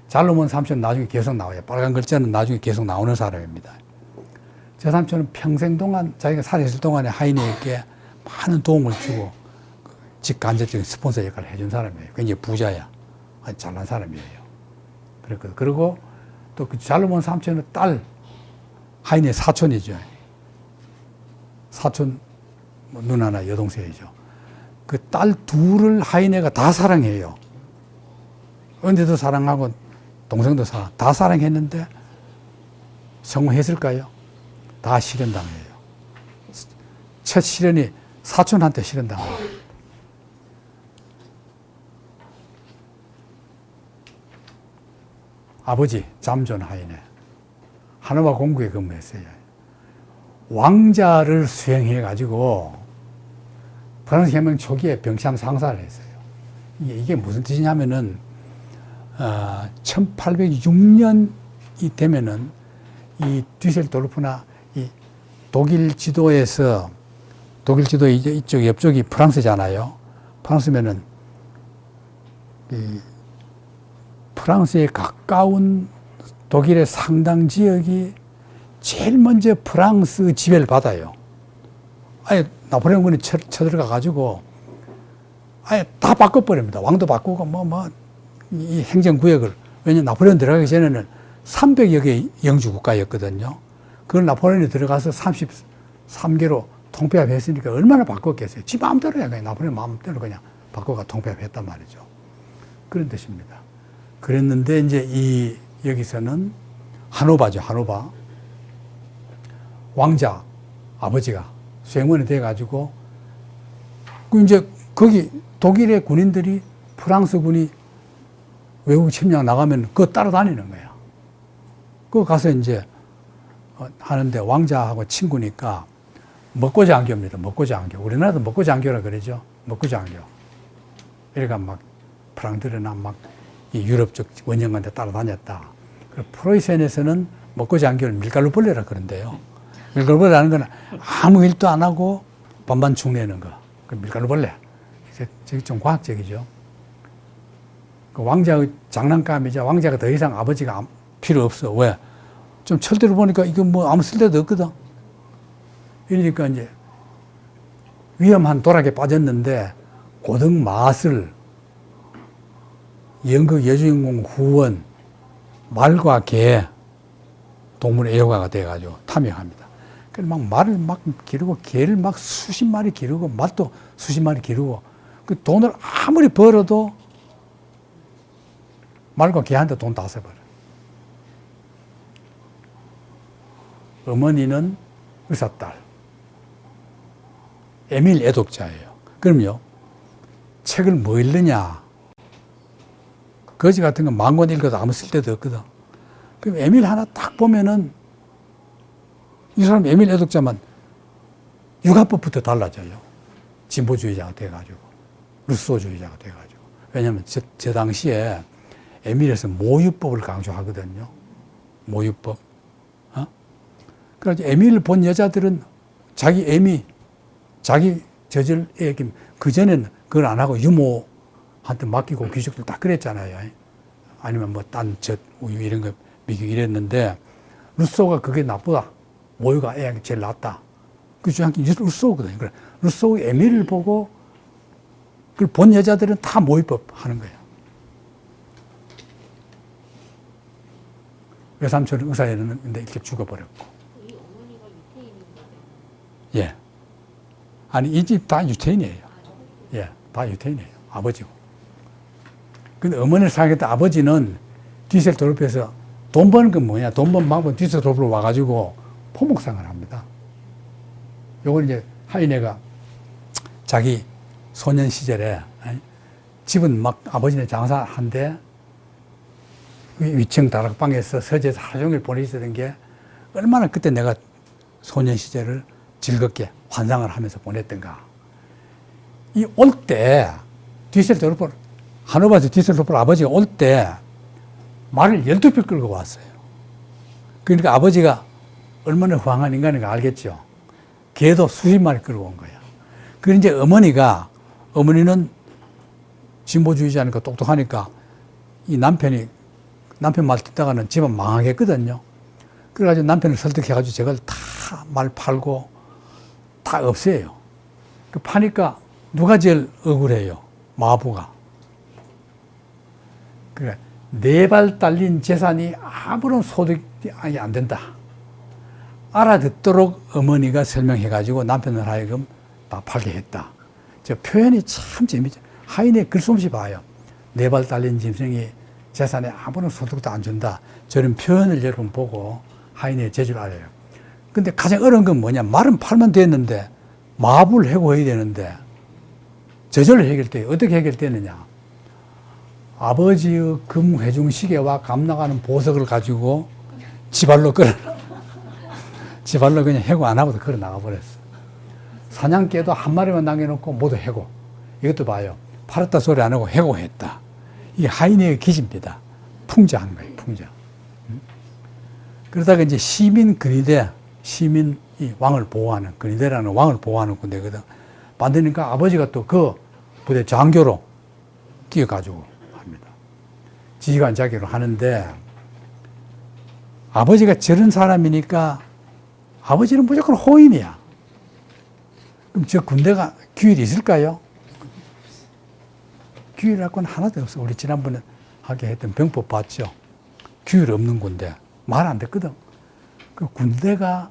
잘로몬 삼촌은 나중에 계속 나와요. 빨간 글자는 나중에 계속 나오는 사람입니다. 저 삼촌은 평생 동안 자기가 살아있을 동안에 하이네에게 많은 도움을 주고 직간접적인 스폰서 역할을 해준 사람이에요. 굉장히 부자야. 아주 잘난 사람이에요. 그랬거든. 그리고 또 그 잘로몬 삼촌의 딸, 하이네 사촌이죠. 사촌 뭐 누나나 여동생이죠. 그 딸 둘을 하이네가 다 사랑해요. 언제도 사랑하고 동생도 다 사랑했는데 성공했을까요? 다 실현당해요. 첫 실현이 사촌한테 실현당해요. 아버지 잠존 하이네 하노바 공국에 근무했어요. 왕자를 수행해 가지고 프랑스 혁명 초기에 병참 상사를 했어요. 이게 무슨 뜻이냐면은 1806년이 되면은 이 뒤셀도르프나 이 독일 지도에서 독일 지도 이제 이쪽 옆쪽이 프랑스잖아요. 프랑스면은 이 프랑스에 가까운 독일의 상당 지역이 제일 먼저 프랑스 지배를 받아요. 아예 나폴레옹군이 쳐들어가 가지고 아예 다 바꿔버립니다. 왕도 바꾸고 이 행정구역을. 왜냐면 나폴레옹 들어가기 전에는 300여 개의 영주 국가였거든요. 그걸 나폴레옹이 들어가서 33개로 통폐합했으니까 얼마나 바꿨겠어요. 지 마음대로야. 그냥 나폴레옹 마음대로 그냥 바꿔가 통폐합했단 말이죠. 그런 뜻입니다. 그랬는데 이제 여기서는 하노바죠. 하노바. 왕자 아버지가 수행원이 돼가지고 이제 거기 독일의 군인들이 프랑스군이 외국 침략 나가면 그거 따라다니는 거야. 그거 가서 이제 하는데 왕자하고 친구니까 먹고장교입니다. 먹고장교. 우리나라도 먹고장교라 그러죠. 먹고장교. 이래가 막 프랑들이나 막 이 유럽 쪽 원정관한테 따라다녔다. 프로이센에서는 먹고장교를 밀가루벌레라 그런데요. 밀가루벌레라는 건 아무 일도 안 하고 반반 축내는 거. 그 밀가루벌레. 저기 좀 과학적이죠. 그 왕자의 장난감이죠. 왕자가 더 이상 아버지가 필요 없어. 왜? 좀 철대로 보니까 이거 뭐 아무 쓸데도 없거든. 이러니까 이제 위험한 도락에 빠졌는데 고등 마술, 연극 여주인공 후원, 말과 개, 동물 애호가가 돼가지고 탐욕합니다. 그래서 막 말을 막 기르고, 개를 막 수십 마리 기르고, 말도 수십 마리 기르고, 그 돈을 아무리 벌어도 말과 개한테 돈 다 써버려. 어머니는 의사딸, 에밀 애독자예요. 그럼요, 책을 뭐 읽느냐? 거지 같은 거 만 권 읽어도 아무 쓸데도 없거든. 그럼 에밀 하나 딱 보면은 이 사람 에밀 애독자만 육아법부터 달라져요. 진보주의자가 돼가지고, 루소주의자가 돼가지고. 왜냐하면 저 당시에 에밀에서 모유법을 강조하거든요. 모유법. 그래서 에밀을 본 여자들은 자기 애미, 자기 젖을 애기, 그전에는 그걸 안 하고 유모한테 맡기고 귀족들 다 그랬잖아요. 아니면 뭐 딴 젖, 우유 이런 거 미국 이랬는데, 루소가 그게 나쁘다. 모유가 애한테 제일 낫다. 그 주장이 루소거든요. 그래, 루소의 에밀을 보고 그걸 본 여자들은 다 모유법 하는 거예요. 외삼촌은 의사였는데 이렇게 죽어버렸고. 이 어머니가 유태인인가요? 예. 아니, 이 집 다 유태인이에요. 예, 다 유태인이에요. 아버지고. 근데 어머니를 사귀었던 아버지는 디셀도르프에서 돈 버는 건 뭐냐? 돈 버는 방법은 디셀도르프로 와가지고 포목상을 합니다. 요걸 이제 하이네가 자기 소년 시절에, 집은 막 아버지네 장사한데 위층 다락방에서 서재에서 하루 종일 보내시던 게 얼마나 그때 내가 소년 시절을 즐겁게 환상을 하면서 보냈던가. 이 올 때 디셀도르프, 하노버에서 디셀도르프 아버지가 올 때 말을 12표 끌고 왔어요. 그러니까 아버지가 얼마나 황한 인간인가 알겠죠. 개도 수십 마리 끌고 온 거야. 그리고 이제 어머니는 진보주의자니까 똑똑하니까 이 남편 말 듣다가는 집안 망하겠거든요. 그래가지고 남편을 설득해가지고 저걸 다 말 팔고 다 없애요. 그 파니까 누가 제일 억울해요? 마부가. 그래, 4발 달린 재산이 아무런 소득이 안 된다. 알아듣도록 어머니가 설명해가지고 남편을 하여금 다 팔게 했다. 저 표현이 참 재밌죠. 하인의 글솜씨 봐요. 4발 달린 짐승이 재산에 아무런 소득도 안 준다. 저런 표현을 여러분 보고 하인의 재주를 알아요. 근데 가장 어려운 건 뭐냐? 말은 팔면 됐는데 마부를 해고해야 되는데 저절로 해결돼요. 어떻게 해결되느냐? 아버지의 금회중 시계와 감나가는 보석을 가지고 지발로 그냥 해고 안 하고도 걸어 나가버렸어. 사냥개도 한 마리만 남겨놓고 모두 해고. 이것도 봐요. 팔았다 소리 안 하고 해고했다. 이게 하인의 기지입니다. 풍자한 거예요, 풍자. 그러다가 이제 시민 시민이 왕을 보호하는, 근위대라는 왕을 보호하는 군대거든. 만드니까 아버지가 또 그 부대 장교로 뛰어가지고 합니다. 지휘관자기로 하는데, 아버지가 저런 사람이니까 아버지는 무조건 호인이야. 그럼 저 군대가 규율이 있을까요? 규율이라고는 하나도 없어. 우리 지난번에 하게 했던 병법 봤죠? 규율 없는 군대. 말 안 듣거든. 그 군대가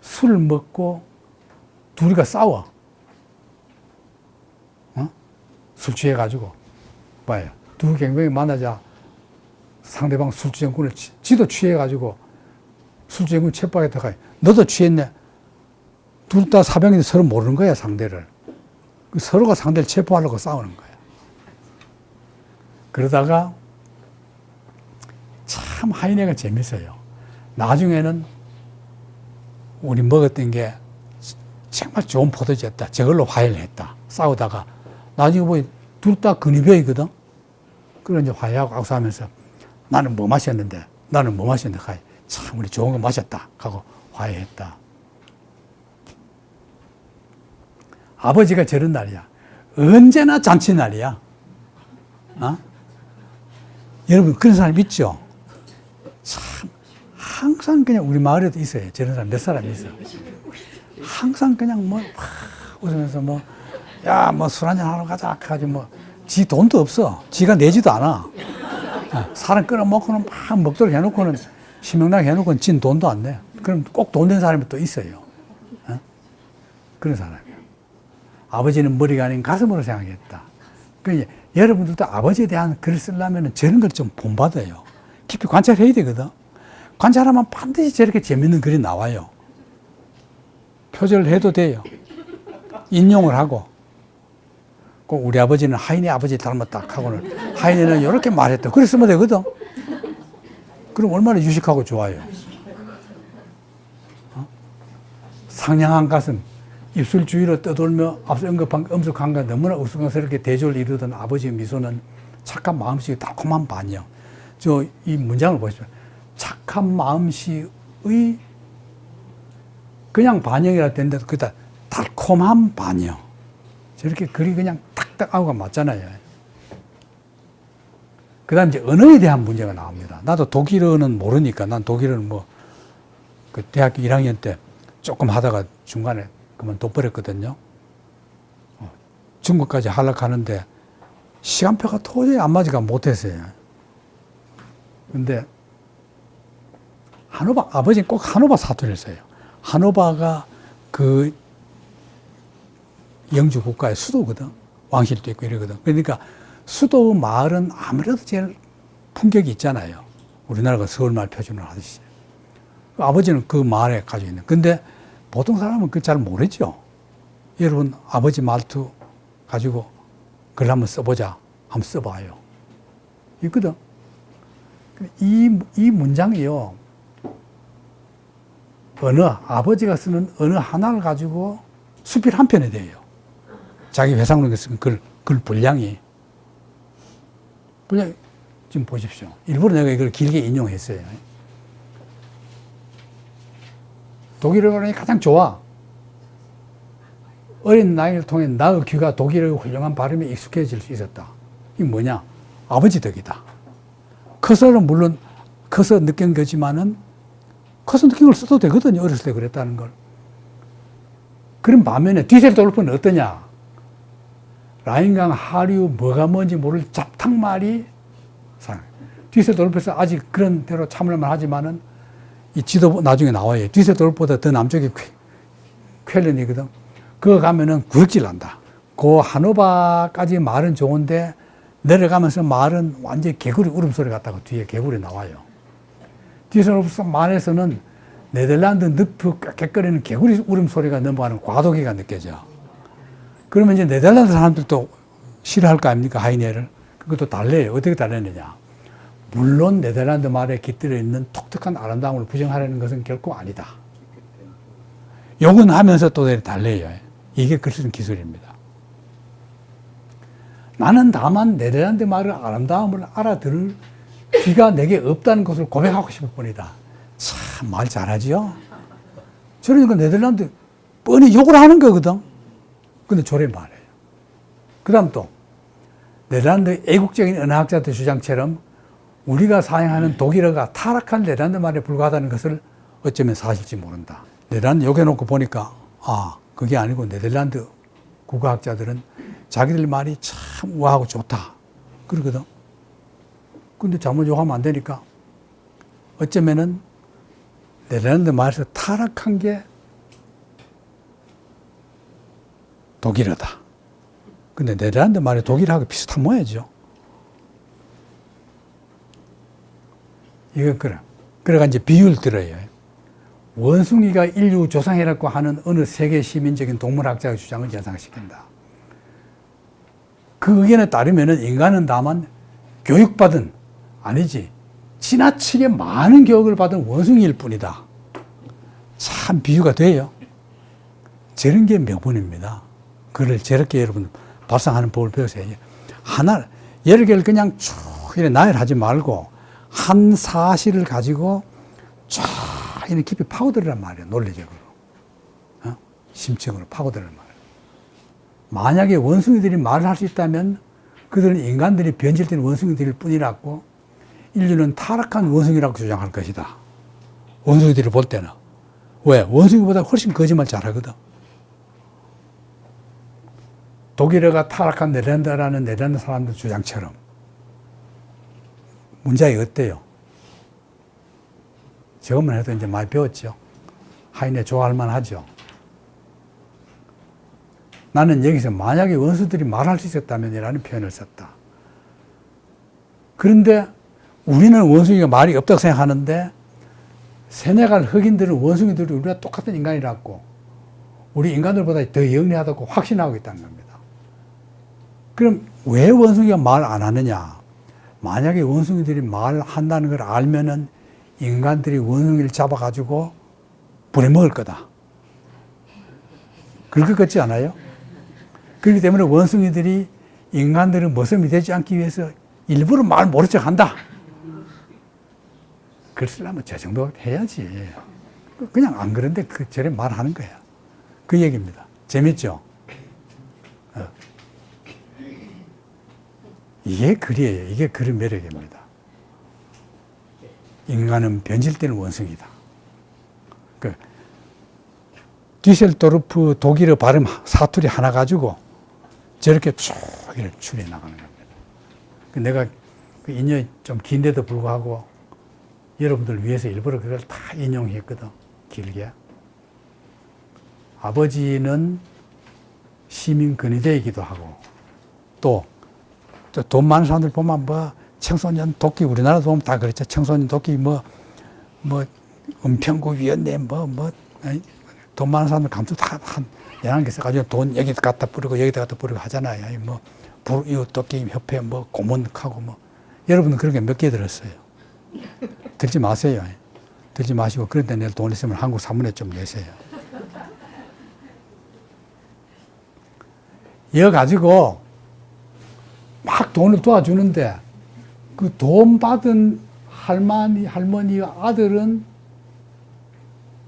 술을 먹고 둘이가 싸워. 술 취해가지고. 봐요. 두 경병이 만나자 상대방 술주정군을 지도 취해가지고 술주정군 채박에 들어가요. 너도 취했네. 둘 다 사병인데 서로 모르는 거야, 상대를. 서로가 상대를 체포하려고 싸우는 거야. 그러다가 참 하이네가 재밌어요. 나중에는 우리 먹었던 게 정말 좋은 포도주였다. 저걸로 화해를 했다. 싸우다가 나중에 보니 둘 다 근위병이거든. 그래 이제 화해하고 악수하면서 나는 뭐 마셨는데 참 우리 좋은 거 마셨다 하고 화해했다. 아버지가 저런 날이야. 언제나 잔치날이야. 여러분 그런 사람 있죠? 참 항상 그냥 우리 마을에도 있어요. 저런 사람 몇 사람 있어요. 항상 그냥 뭐 웃으면서 뭐 야 뭐 술 한잔 하러 가자 하지 뭐 지 돈도 없어. 지가 내지도 않아. 사람 끌어먹고는 막 먹도록 해놓고는 신명나게 해놓고는 진 돈도 안 내. 그럼 꼭 돈 된 사람이 또 있어요. 그런 사람이에요. 아버지는 머리가 아닌 가슴으로 생각했다. 그러니까 여러분들도 아버지에 대한 글을 쓰려면 저런 걸 좀 본받아요. 깊이 관찰해야 되거든. 관찰하면 반드시 저렇게 재밌는 글이 나와요. 표절을 해도 돼요. 인용을 하고. 꼭 우리 아버지는 하인의 아버지 닮았다 하고는 하인이는 이렇게 말했다. 그래 쓰면 되거든. 그럼 얼마나 유식하고 좋아요. 상냥한 가슴, 입술 주위로 떠돌며 앞서 언급한 엄숙함과 너무나 우스꽝스럽게 대조를 이루던 아버지의 미소는 착한 마음씨의 달콤한 반영. 이 문장을 보십시오. 착한 마음씨의 그냥 반영이라 되는데도 그다 달콤한 반영. 저렇게 글이 그냥 탁탁하고가 맞잖아요. 그 다음에 이제 언어에 대한 문제가 나옵니다. 나도 독일어는 모르니까 난 독일어는 그 대학교 1학년 때 조금 하다가 중간에 그만둬버렸거든요. 중국까지 하락하는데 시간표가 도저히 안 맞으니까 못했어요. 근데 하노바, 아버지는 꼭 하노바 사투리를 써요. 하노바가 그 영주 국가의 수도거든. 왕실도 있고 이러거든. 그러니까 수도 마을은 아무래도 제일 품격이 있잖아요. 우리나라가 서울말 표준을 하듯이. 아버지는 그 마을에 가지고 있는. 근데 보통 사람은 그 잘 모르죠. 여러분, 아버지 말투 가지고 글 한번 써보자. 한번 써봐요. 있거든. 이 문장이요. 언어, 아버지가 쓰는 언어 하나를 가지고 수필 한 편이 돼요. 자기 회상록에 쓴 글 분량이. 지금 보십시오. 일부러 내가 이걸 길게 인용했어요. 독일어가 가장 좋아. 어린 나이를 통해 나의 귀가 독일어의 훌륭한 발음에 익숙해질 수 있었다. 이게 뭐냐? 아버지 덕이다. 커서는 물론 커서 느낀 거지만은 커서 느낀 걸 써도 되거든요. 어렸을 때 그랬다는 걸. 그런 반면에 뒤셀돌프는 어떠냐? 라인강 하류 뭐가 뭔지 모를 잡탕말이 뒤셀돌프에서 아직 그런 대로 참을만 하지만은 이 지도 나중에 나와요. 뒤셀돌프보다 더 남쪽이 쾰른이거든. 그거 가면은 구역질 난다. 그 하노바까지 말은 좋은데 내려가면서 말은 완전히 개구리 울음소리 같다고 뒤에 개구리 나와요. 뒤셀돌프 말에서는 네덜란드 늪을 꽥꽥거리는 개구리 울음소리가 넘어가는 과도기가 느껴져. 그러면 이제 네덜란드 사람들도 싫어할 거 아닙니까? 하이네를. 그것도 달래요. 어떻게 달래느냐. 물론 네덜란드 말에 깃들어 있는 독특한 아름다움을 부정하려는 것은 결코 아니다. 욕은 하면서 또 달래요. 이게 글 쓰는 기술입니다. 나는 다만 네덜란드 말의 아름다움을 알아들을 귀가 내게 없다는 것을 고백하고 싶을 뿐이다. 참 말 잘하지요? 저러니까 네덜란드 뻔히 욕을 하는 거거든. 근데 저래 말해요. 그 다음 또 네덜란드 애국적인 언어학자들 주장처럼 우리가 사용하는 독일어가 타락한 네덜란드 말에 불과하다는 것을 어쩌면 사실지 모른다. 네덜란드 여겨놓고 보니까 그게 아니고 네덜란드 국어학자들은 자기들 말이 참 우아하고 좋다 그러거든. 근데 잘못 욕하면 안 되니까 어쩌면은 네덜란드 말에서 타락한 게 독일어다. 근데 네덜란드 말이 독일어하고 비슷한 모양이죠. 이거 그래가 이제 비유를 들어요. 원숭이가 인류 조상이라고 하는 어느 세계 시민적인 동물학자의 주장을 연상시킨다. 그 의견에 따르면은 인간은 다만 교육받은, 아니지, 지나치게 많은 교육을 받은 원숭이일 뿐이다. 참 비유가 돼요. 저런 게 명분입니다. 그걸 저렇게 여러분 발상하는 법을 배우세요. 여러 개를 그냥 쭉 이렇게 나열하지 말고 한 사실을 가지고 쫙 이렇게 깊이 파고들란 말이에요. 논리적으로. 심층으로 파고들란 말이에요. 만약에 원숭이들이 말을 할 수 있다면 그들은 인간들이 변질된 원숭이들일 뿐이라고 인류는 타락한 원숭이라고 주장할 것이다. 원숭이들이 볼 때는. 왜? 원숭이보다 훨씬 거짓말 잘하거든. 독일어가 타락한 네덜란드라는 네덜란드 사람들 주장처럼. 문장이 어때요? 저것만 해도 이제 많이 배웠죠. 하이네 좋아할 만하죠. 나는 여기서 만약에 원수들이 말할 수 있었다면이라는 표현을 썼다. 그런데 우리는 원숭이가 말이 없다고 생각하는데 세네갈 흑인들은 원숭이들이 우리와 똑같은 인간이라고 우리 인간들보다 더 영리하다고 확신하고 있다는 겁니다. 그럼 왜 원숭이가 말 안 하느냐? 만약에 원숭이들이 말한다는 걸 알면은 인간들이 원숭이를 잡아가지고 부려먹을 거다. 그럴 것 같지 않아요? 그렇기 때문에 원숭이들이 인간들은 모섬이 되지 않기 위해서 일부러 말 모른 척 한다. 그랬으려면 저 정도 해야지. 그냥 안 그런데 저래 말하는 거야. 그 얘기입니다. 재밌죠? 이게 글이에요. 이게 글의 매력입니다. 인간은 변질되는 원숭이다. 그 뒤셀도르프 독일어 발음 사투리 하나 가지고 저렇게 쭉 추리해 나가는 겁니다. 내가 그 인연이 좀 긴데도 불구하고 여러분들 위해서 일부러 그걸 다 인용했거든. 길게. 아버지는 시민 근위대이기도 하고 또 돈 많은 사람들 보면 뭐 청소년 돕기 우리나라도 보면 다 그렇죠. 청소년 돕기 뭐 은평구 위원회 돈 많은 사람들 감투 다 한 11개 써가지고 돈 여기다 갖다 뿌리고 여기다 갖다 뿌리고 하잖아요. 뭐 이웃 돕기 협회 뭐 고문하고 뭐 여러분은 그런 게 몇 개 들었어요. 들지 마세요. 들지 마시고 그런데 내일 돈 있으면 한국 사문에 좀 내세요. 이거 가지고 막 돈을 도와주는데 그 돈 받은 할머니 아들은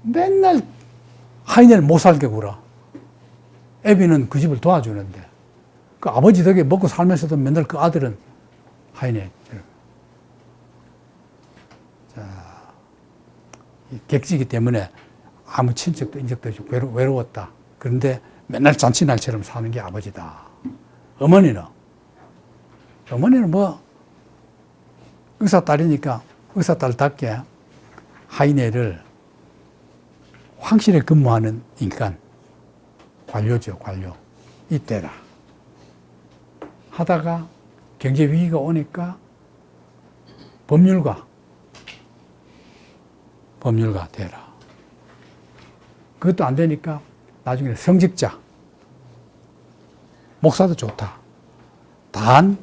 맨날 하인을 못 살게 굴어. 애비는 그 집을 도와주는데 그 아버지 덕에 먹고 살면서도 맨날 그 아들은 하인에. 자, 객지이기 때문에 아무 친척도 인적도 없이 외로웠다. 그런데 맨날 잔치날처럼 사는 게 아버지다. 어머니는 뭐 의사딸이니까 의사딸답게 하인회를 황실에 근무하는 인간, 관료죠, 관료. 이때라. 하다가 경제 위기가 오니까 법률가 되라. 그것도 안 되니까 나중에 성직자. 목사도 좋다. 단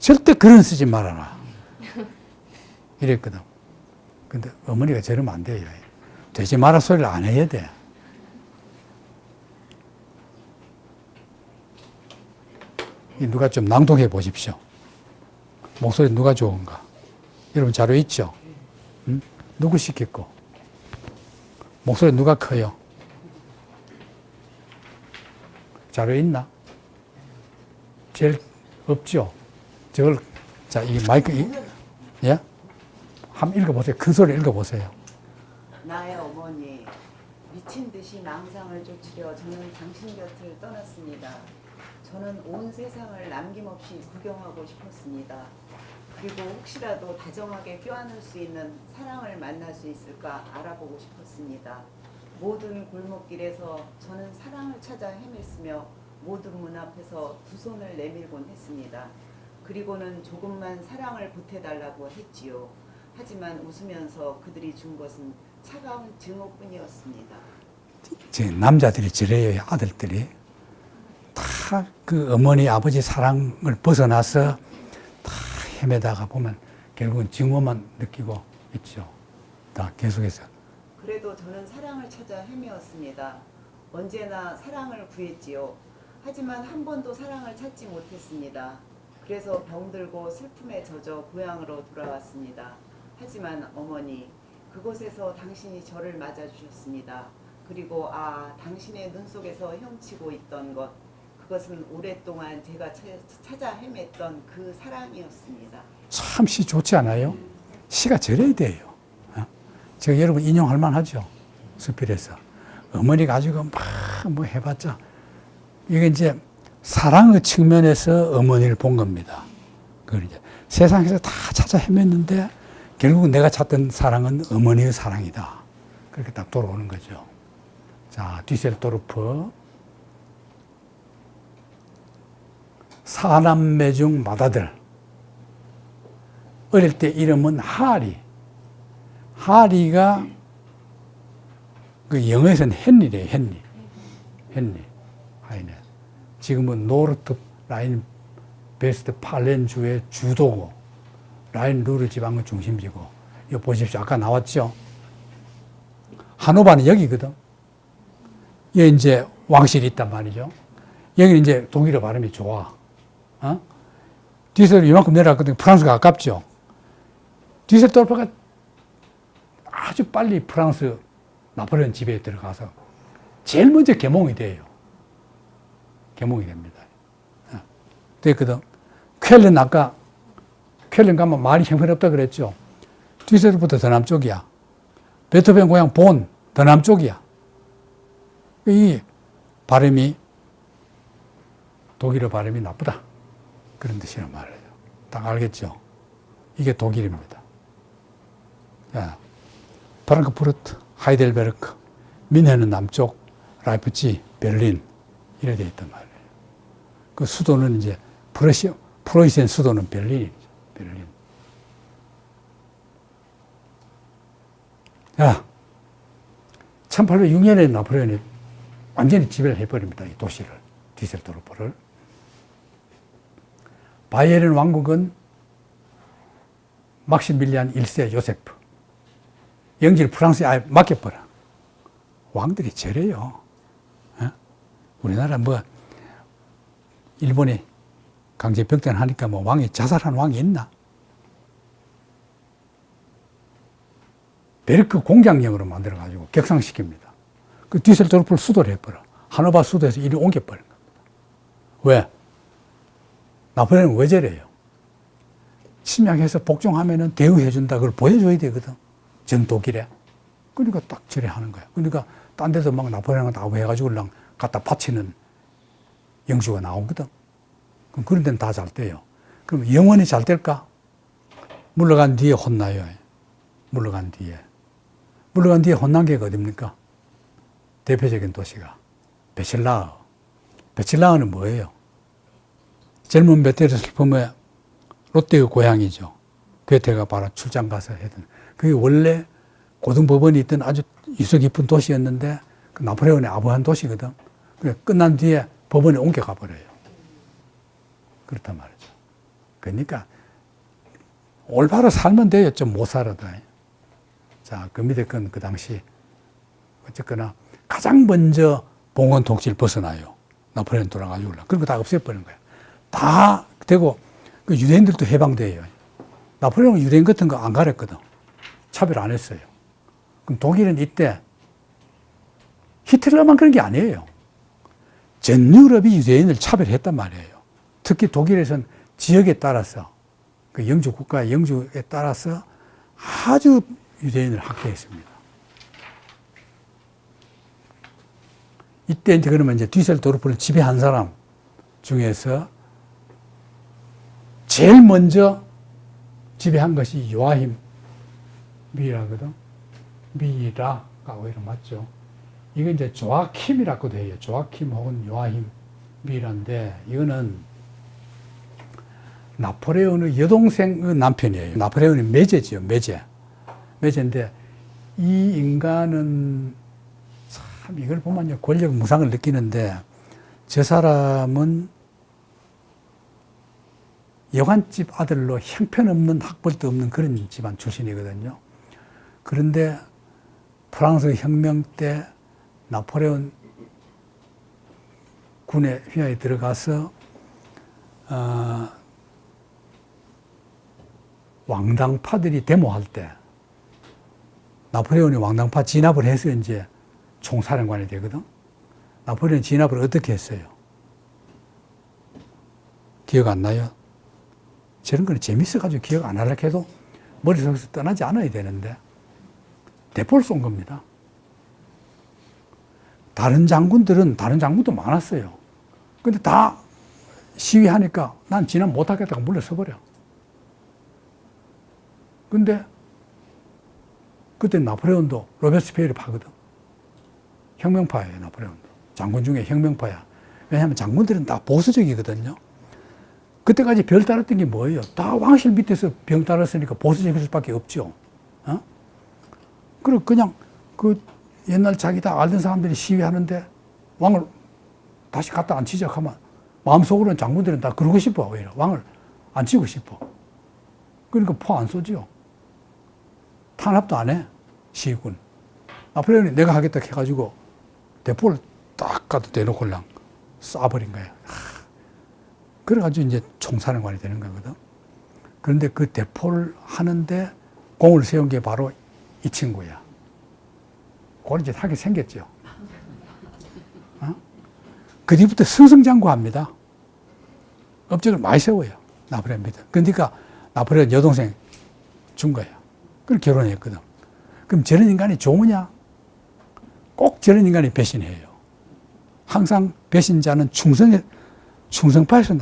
절대 글은 쓰지 말아라. 이랬거든. 근데 어머니가 저러면 안 돼요. 되지 마라 소리를 안 해야 돼. 누가 좀 낭독해 보십시오. 목소리 누가 좋은가? 여러분 자료 있죠? 응? 누구 시켰고? 목소리 누가 커요? 자료 있나? 제일 없죠? 저걸, 자, 이 마이크, 예? 한번 읽어보세요. 큰 소리 읽어보세요. 나의 어머니, 미친 듯이 망상을 쫓으려 저는 당신 곁을 떠났습니다. 저는 온 세상을 남김없이 구경하고 싶었습니다. 그리고 혹시라도 다정하게 껴안을 수 있는 사랑을 만날 수 있을까 알아보고 싶었습니다. 모든 골목길에서 저는 사랑을 찾아 헤맸으며 모든 문 앞에서 두 손을 내밀곤 했습니다. 그리고는 조금만 사랑을 보태달라고 했지요. 하지만 웃으면서 그들이 준 것은 차가운 증오뿐이었습니다. 제 남자들이 저래요, 아들들이. 다 그 어머니, 아버지 사랑을 벗어나서 다 헤매다가 보면 결국은 증오만 느끼고 있죠. 다 계속해서. 그래도 저는 사랑을 찾아 헤매었습니다. 언제나 사랑을 구했지요. 하지만 한 번도 사랑을 찾지 못했습니다. 그래서 병들고 슬픔에 젖어 고향으로 돌아왔습니다. 하지만 어머니, 그곳에서 당신이 저를 맞아주셨습니다. 그리고 당신의 눈 속에서 헤엄치고 있던 것, 그것은 오랫동안 제가 찾아 헤맸던 그 사랑이었습니다. 참 시 좋지 않아요? 시가 저래야 돼요. 제가 여러분 인용할 만하죠? 수필에서. 어머니가 가지고 막 뭐 해봤자 이게 이제 사랑의 측면에서 어머니를 본 겁니다. 그걸 이제 세상에서 다 찾아 헤맸는데 결국은 내가 찾던 사랑은 어머니의 사랑이다. 그렇게 딱 돌아오는 거죠. 자, 뒤셀도르프. 사남매 중 맏아들. 어릴 때 이름은 하리. 하리가 그 영어에서는 헨리래요. 헨리. 하이네. 지금은 노르트 라인 베스트 팔렌주의 주도고 라인 루르 지방의 중심지고. 이거 보십시오. 아까 나왔죠? 하노바는 여기거든. 여기 이제 왕실이 있단 말이죠. 여기는 이제 독일어 발음이 좋아. 뒤에서 이만큼 내려갔거든요. 프랑스가 가깝죠. 뒤셀도르프가 아주 빨리 프랑스 나폴레옹 집에 들어가서 제일 먼저 개몽이 돼요. 개몽이 됩니다. 됐거든. 쾰른 아까 쾰른 가면 말이 형편없다 그랬죠. 뒤셀도르프부터 더 남쪽이야. 베토벤 고향 본 더 남쪽이야. 이 발음이 독일어 발음이 나쁘다. 그런 뜻이란 말이에요. 딱 알겠죠? 이게 독일입니다. 자, 프랑크푸르트, 하이델베르크, 민헨은 남쪽, 라이프치, 베를린 이래 돼 있단 말이에요. 그 수도는 이제 프로이센 수도는 베를린이죠. 베를린. 자, 1806년에 나폴레옹이 완전히 지배를 해버립니다. 이 도시를, 뒤셀도르프를. 바이에른 왕국은 막시밀리안 1세 요세프. 영지를 프랑스에 아예 맡겨버려. 왕들이 저래요. 우리나라 뭐, 일본이 강제병대를 하니까 뭐 왕이 자살한 왕이 있나? 베르크 공장령으로 만들어가지고 격상시킵니다. 그 뒤셀도르프를 수도를 해버려. 하노바 수도에서 이리 옮겨버린 겁니다. 왜? 나폴레옹은 왜 저래요? 침략해서 복종하면은 대우해준다. 그걸 보여줘야 되거든. 전 독일에. 그러니까 딱 저래 하는 거야. 그러니까 딴 데서 막 나폴레옹한테 아부해가지고 그냥 갖다 바치는 영주가 나오거든. 그럼 그런 데는 다 잘 돼요. 그럼 영원히 잘 될까? 물러간 뒤에 혼나요. 물러간 뒤에. 물러간 뒤에 혼난 게 어딥니까? 대표적인 도시가 베칠라흐. 베칠라흐는 뭐예요? 젊은 베테를 슬픔의 롯데의 고향이죠. 괴테가 바로 출장 가서 했던. 그게 원래 고등법원이 있던 아주 유서 깊은 도시였는데 그 나폴레옹이 아부한 도시거든. 그래 끝난 뒤에 법원에 옮겨가 버려요. 그렇단 말이죠. 그러니까 올바로 살면 돼요. 좀 못 살아도. 자, 그 밑에 건 그 당시 어쨌거나 가장 먼저 봉건 통치를 벗어나요. 나폴레옹 돌아가지고. 그런 거 다 없애버린 거예요. 다 되고 그 유대인들도 해방돼요. 나폴레옹은 유대인 같은 거 안 가렸거든. 차별 안 했어요. 그럼 독일은 이때 히틀러만 그런 게 아니에요. 전 유럽이 유대인을 차별했단 말이에요. 특히 독일에서는 지역에 따라서 그 영주 국가의 영주에 따라서 아주 유대인을 학대했습니다. 이때 이제 그러면 이제 뒤셀도르프를 지배한 사람 중에서 제일 먼저 지배한 것이 요아힘 미라거든. 미라가 오히려 맞죠. 이건 이제 조아킴이라고도 해요. 조아킴 혹은 요아힘 미라인데 이거는 나폴레옹의 여동생의 남편이에요. 나폴레옹이 메제지요. 메제인데 이 인간은 참 이걸 보면 권력 무상을 느끼는데 저 사람은 여관집 아들로 형편없는 학벌도 없는 그런 집안 출신이거든요. 그런데 프랑스 혁명 때 나폴레옹 군의 휘하에 들어가서 왕당파들이 데모할 때 나폴레옹이 왕당파 진압을 해서 이제 총사령관이 되거든. 나폴레옹 진압을 어떻게 했어요? 기억 안 나요? 저런 거는 재밌어가지고 기억 안 하려고 해도 머릿속에서 떠나지 않아야 되는데 대포를 쏜 겁니다. 다른 장군도 많았어요. 근데 다 시위하니까 난 진압 못하겠다고 물러서버려. 근데 그때 나폴레옹도 로베스피에르 파거든. 혁명파예요, 나폴레옹도. 장군 중에 혁명파야. 왜냐하면 장군들은 다 보수적이거든요. 그때까지 별 따랐던 게 뭐예요? 다 왕실 밑에서 병 따랐으니까 보수 적일 수밖에 없죠. 어? 그리고 그냥 그 옛날 자기 다 알던 사람들이 시위하는데 왕을 다시 갖다 앉히자 하면 마음속으로는 장군들은 다 그러고 싶어. 오히려 왕을 앉히고 싶어. 그러니까 포 안 쏘죠. 탄압도 안 해. 시위군. 나폴레옹이 내가 하겠다 해가지고 대포를 딱 가도 대놓고 그냥 쏴버린 거야. 그래가지고 이제 총사령관이 되는 거거든. 그런데 그 대포를 하는데 공을 세운 게 바로 이 친구야. 그걸 이제 하게 생겼죠. 어? 그 뒤부터 승승장구합니다. 업적을 많이 세워요. 나폴레옹 밑에. 그러니까 나폴레옹 여동생 준 거야. 그걸 결혼했거든. 그럼 저런 인간이 좋으냐? 꼭 저런 인간이 배신해요. 항상 배신자는 충성파에서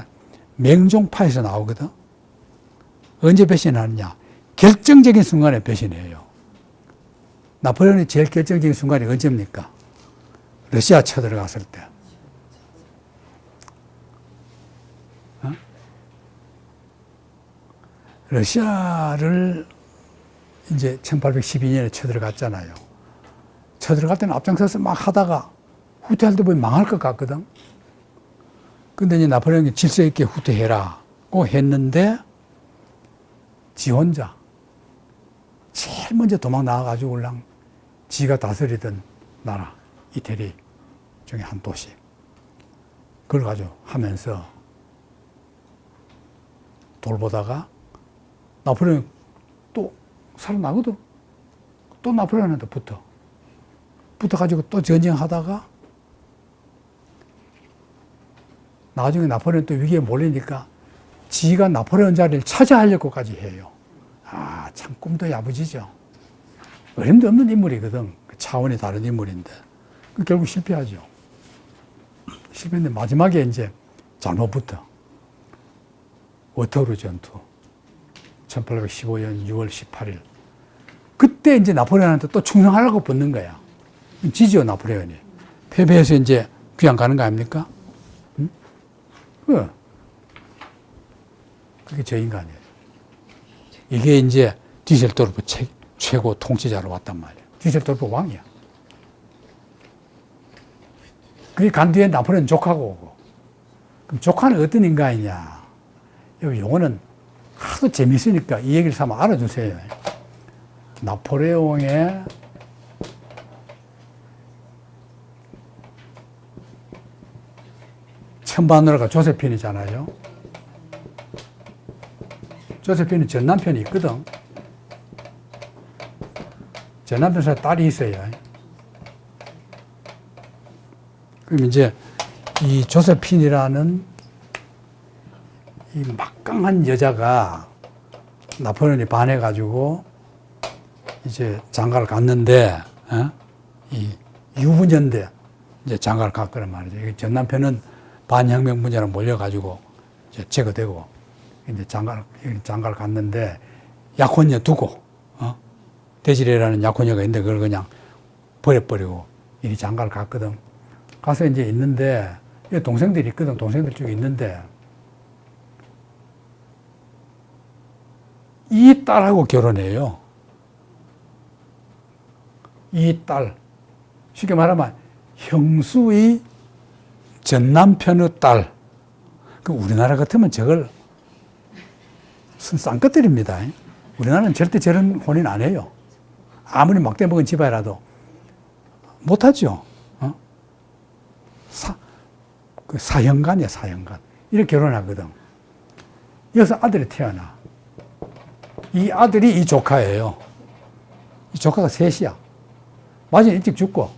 맹종파에서 나오거든. 언제 배신하느냐? 결정적인 순간에 배신해요. 나폴레옹이 제일 결정적인 순간이 언제입니까? 러시아 쳐들어갔을 때. 어? 러시아를 이제 1812년에 쳐들어갔잖아요. 쳐들어갈 때는 앞장서서 막 하다가 후퇴할 때 보면 망할 것 같거든. 근데 이제 나폴레옹이 질서 있게 후퇴해라고 했는데 지 혼자 제일 먼저 도망 나와가지고 그냥 지가 다스리던 나라 이태리 중에 한 도시 그걸 가지고 하면서 돌보다가 나폴레옹 또 살아나거든. 또 나폴레옹한테 붙어가지고 또 전쟁하다가 나중에 나폴레옹 또 위기에 몰리니까 지가 나폴레옹 자리를 차지하려고까지 해요. 아, 참 꿈도 야무지죠. 어림도 없는 인물이거든. 차원이 다른 인물인데. 결국 실패하죠. 실패했는데 마지막에 이제 잘못 붙어. 워터루 전투. 1815년 6월 18일. 그때 이제 나폴레옹한테 또 충성하려고 붙는 거야. 지죠, 나폴레옹이. 패배해서 이제 귀양 가는 거 아닙니까? 응? 그게 저 인간이에요. 이게 이제 디셀도르프 최고 통치자로 왔단 말이에요. 디셀도르프 왕이야. 그게 간 뒤에 나폴레옹 조카가 오고. 그럼 조카는 어떤 인간이냐? 이 용어는 하도 재밌으니까 이 얘기를 한번 알아주세요. 나폴레옹의 천바누라가 조세핀이잖아요. 조세핀은 전 남편이 있거든. 전 남편 사이 딸이 있어요. 그럼 이제 이 조세핀이라는 이 막강한 여자가 나폴레옹이 반해가지고 이제 장가를 갔는데, 이 유부녀인데 이제 장가를 갔거란 말이죠. 전 남편은 반혁명분자로 몰려가지고 이제 제거되고 이제 장가를 갔는데 약혼녀 두고, 대지레라는 약혼녀가 있는데 그걸 그냥 버려버리고 이리 장가를 갔거든. 가서 이제 있는데 동생들이 있거든. 동생들 쪽에 있는데 이 딸하고 결혼해요. 이 딸. 쉽게 말하면 형수의 전 남편의 딸. 그 우리나라 같으면 저걸 쌍꺼들입니다. 우리나라는 절대 저런 혼인 안 해요. 아무리 막대 먹은 집안이라도 못하죠. 사형간이야, 사형간. 이렇게 결혼하거든. 여기서 아들이 태어나. 이 아들이 이 조카예요. 이 조카가 셋이야. 마지막에 일찍 죽고.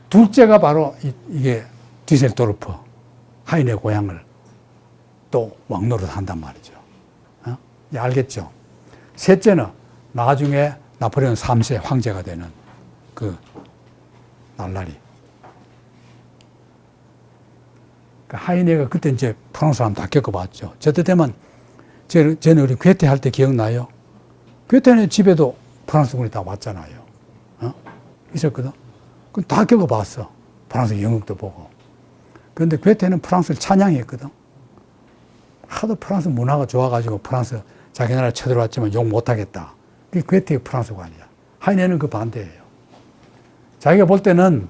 둘째가 바로 이게 디셀도르프, 하인의 고향을 또 왕노릇 한단 말이죠. 알겠죠? 셋째는 나중에 나폴레옹 3세 황제가 되는 그 날라리. 그 하이네가 그때 이제 프랑스 사람 다 겪어봤죠. 저때 되면 저는 우리 괴테 할 때 기억나요? 괴테는 집에도 프랑스군이 다 왔잖아요. 있었거든. 그건 다 겪어봤어. 프랑스 영국도 보고. 그런데 괴테는 프랑스를 찬양했거든. 하도 프랑스 문화가 좋아가지고 프랑스 자기 나라 쳐들어왔지만 욕 못하겠다. 그게 괴테의 프랑스관이야. 하이네는 그 반대예요. 자기가 볼 때는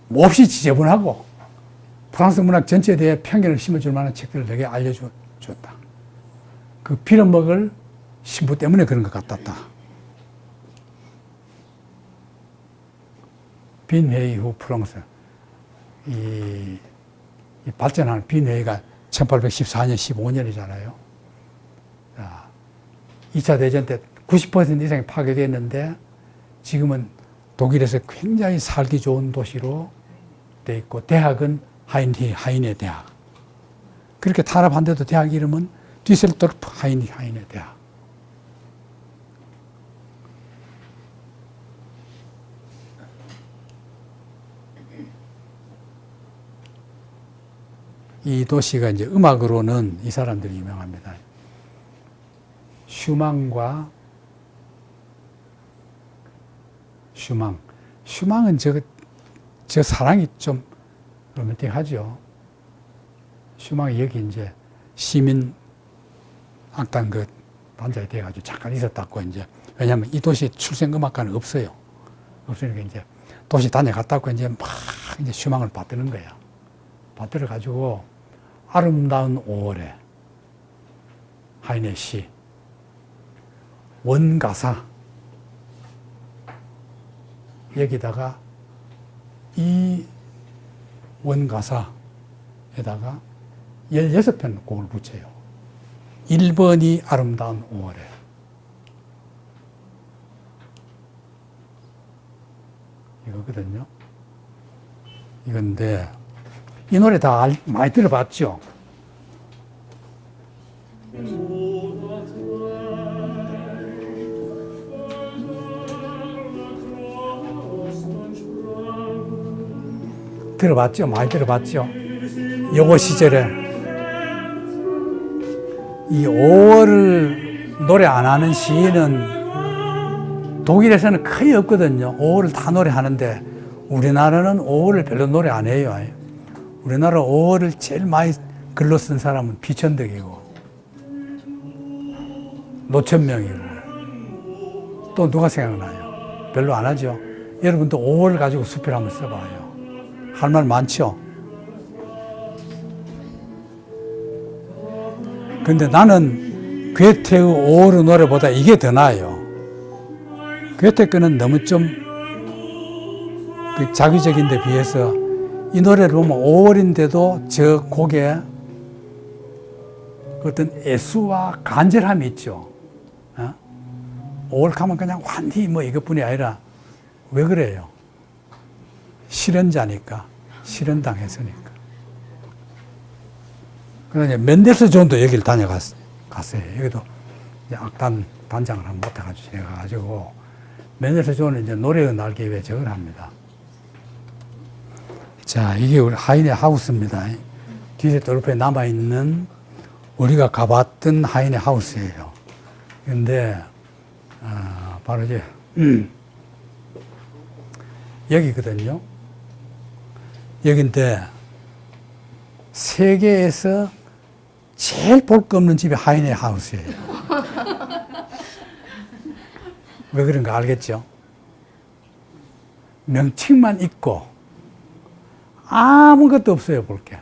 몹시 지저분하고 프랑스 문학 전체에 대해 편견을 심어줄 만한 책들을 되게 알려줬다. 그 빌어먹을 신부 때문에 그런 것 같았다. 빈회의 후 프랑스, 이 발전하는 빈회의가 1814년, 15년이잖아요. 2차 대전 때 90% 이상이 파괴됐는데 지금은 독일에서 굉장히 살기 좋은 도시로 돼 있고, 대학은 하이네 대학. 그렇게 탄압한데도 대학 이름은 뒤셀도르프 하이네 대학. 이 도시가 이제 음악으로는 이 사람들이 유명합니다. 슈망은 저 사랑이 좀 로맨틱하죠. 슈망이 여기 이제 시민 악단 그 단장이 돼가지고 잠깐 있었다고 이제, 왜냐하면 이 도시 출생 음악가는 없어요. 없으니까 이제 도시 다녀갔다고 이제 막 이제 슈망을 받드는 거야. 받들어 가지고 아름다운 5월에 하이네 시 원가사 여기다가 이 원가사에다가 16편 곡을 붙여요. 1번이 아름다운 5월에. 이거거든요. 이건데 이 노래 다 많이 들어봤죠? 들어봤죠? 많이 들어봤죠? 요거 시절에 이 5월을 노래 안 하는 시인은 독일에서는 거의 없거든요. 5월을 다 노래하는데 우리나라는 5월을 별로 노래 안 해요. 우리나라 5월을 제일 많이 글로 쓴 사람은 비천덕이고 노천명이고, 또 누가 생각나요? 별로 안 하죠. 여러분도 5월을 가지고 수필 한번 써봐요. 할 말 많죠? 근데 나는 괴테의 5월의 노래보다 이게 더 나아요. 괴테 거는 너무 좀 자기적인 데 비해서 이 노래를 보면 5월인데도 저 곡에 어떤 애수와 간절함이 있죠. 5월 가면 그냥 완히 뭐 이것뿐이 아니라, 왜 그래요? 실현자니까, 실현당했으니까. 그러니 멘델스 존도 여기를 다녀갔어요. 여기도 이제 악단 단장을 한번 맡아가지고 지내가지고, 멘델스 존은 이제 노래의 날개 위에 저걸 합니다. 자, 이게 우리 하이네 하우스입니다. 뒤에도르프에 남아있는 우리가 가봤던 하이네 하우스예요. 근데, 바로 이제, 여기거든요. 여긴데, 세계에서 제일 볼 거 없는 집이 하이네 하우스예요. 왜 그런가 알겠죠? 명칭만 있고, 아무것도 없어요, 볼 게.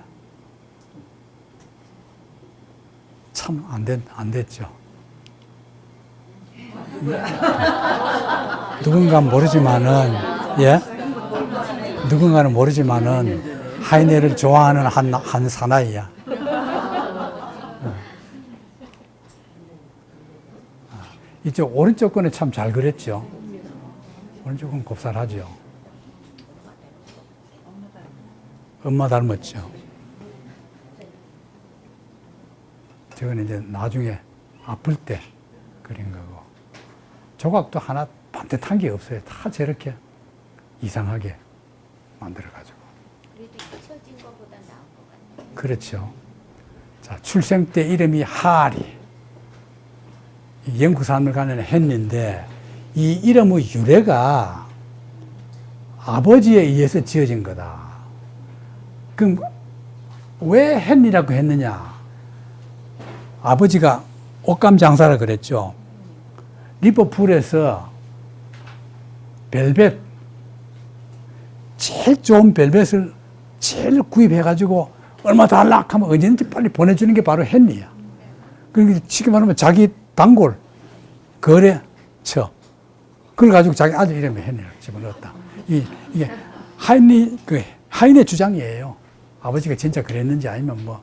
참, 안 됐죠. 누군가는 모르지만은, 하이네를 좋아하는 한 사나이야. 이쪽 오른쪽 거는 참 잘 그렸죠. 오른쪽은 곱살하죠. 엄마 닮았죠. 저건 이제 나중에 아플 때 그린 거고. 조각도 하나 반듯한 게 없어요. 다 저렇게 이상하게 만들어가지고. 그래도 잊혀진 것보다 나은 것 같아요. 그렇죠. 자, 출생 때 이름이 하리. 영구산을 가는 헨리인데, 이 이름의 유래가 아버지에 의해서 지어진 거다. 그럼 왜 헨리라고 했느냐? 아버지가 옷감 장사라 그랬죠. 리버풀에서 벨벳, 제일 좋은 벨벳을 제일 구입해가지고 얼마 달라 하면 언제든지 빨리 보내주는 게 바로 헨리야. 그러니까 쉽게 말하면 자기 단골, 거래처. 그걸 가지고 자기 아들 이름에 헨리를 집어넣었다. 이게 하인의 주장이에요. 아버지가 진짜 그랬는지 아니면 뭐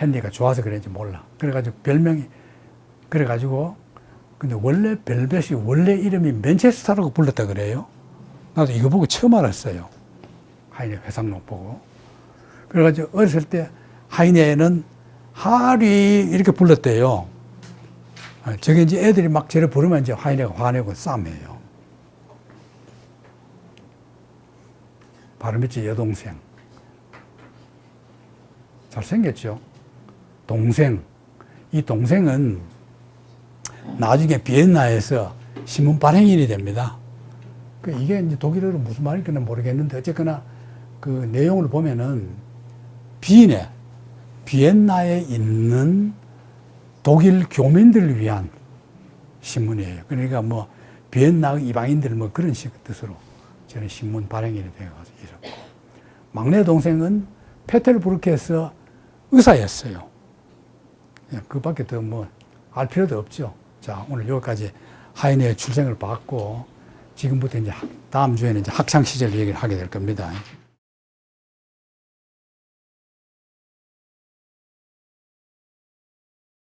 헨리가 좋아서 그랬는지 몰라. 그래가지고 별명이, 그래가지고 근데 원래 벨벳이 원래 이름이 맨체스터라고 불렀다 그래요. 나도 이거 보고 처음 알았어요. 하인의 회상록 보고. 그래가지고 어렸을 때 하인의는 하리 이렇게 불렀대요. 저게 이제 애들이 막 저를 부르면 이제 하인의가 화내고 싸움해요. 바르미치 여동생. 잘생겼죠? 동생. 이 동생은 나중에 비엔나에서 신문 발행인이 됩니다. 이게 이제 독일어로 무슨 말인지는 모르겠는데 어쨌거나 그 내용을 보면은 비엔나에 있는 독일 교민들을 위한 신문이에요. 그러니까 뭐 비엔나 이방인들 뭐 그런 식 뜻으로 저는 신문 발행인이 되어가지고 이렇고. 막내 동생은 페텔부르크에서 의사였어요. 그밖에 더 뭐 알 필요도 없죠. 자, 오늘 여기까지 하인의 출생을 봤고, 지금부터 이제 다음 주에는 이제 학창 시절 얘기를 하게 될 겁니다.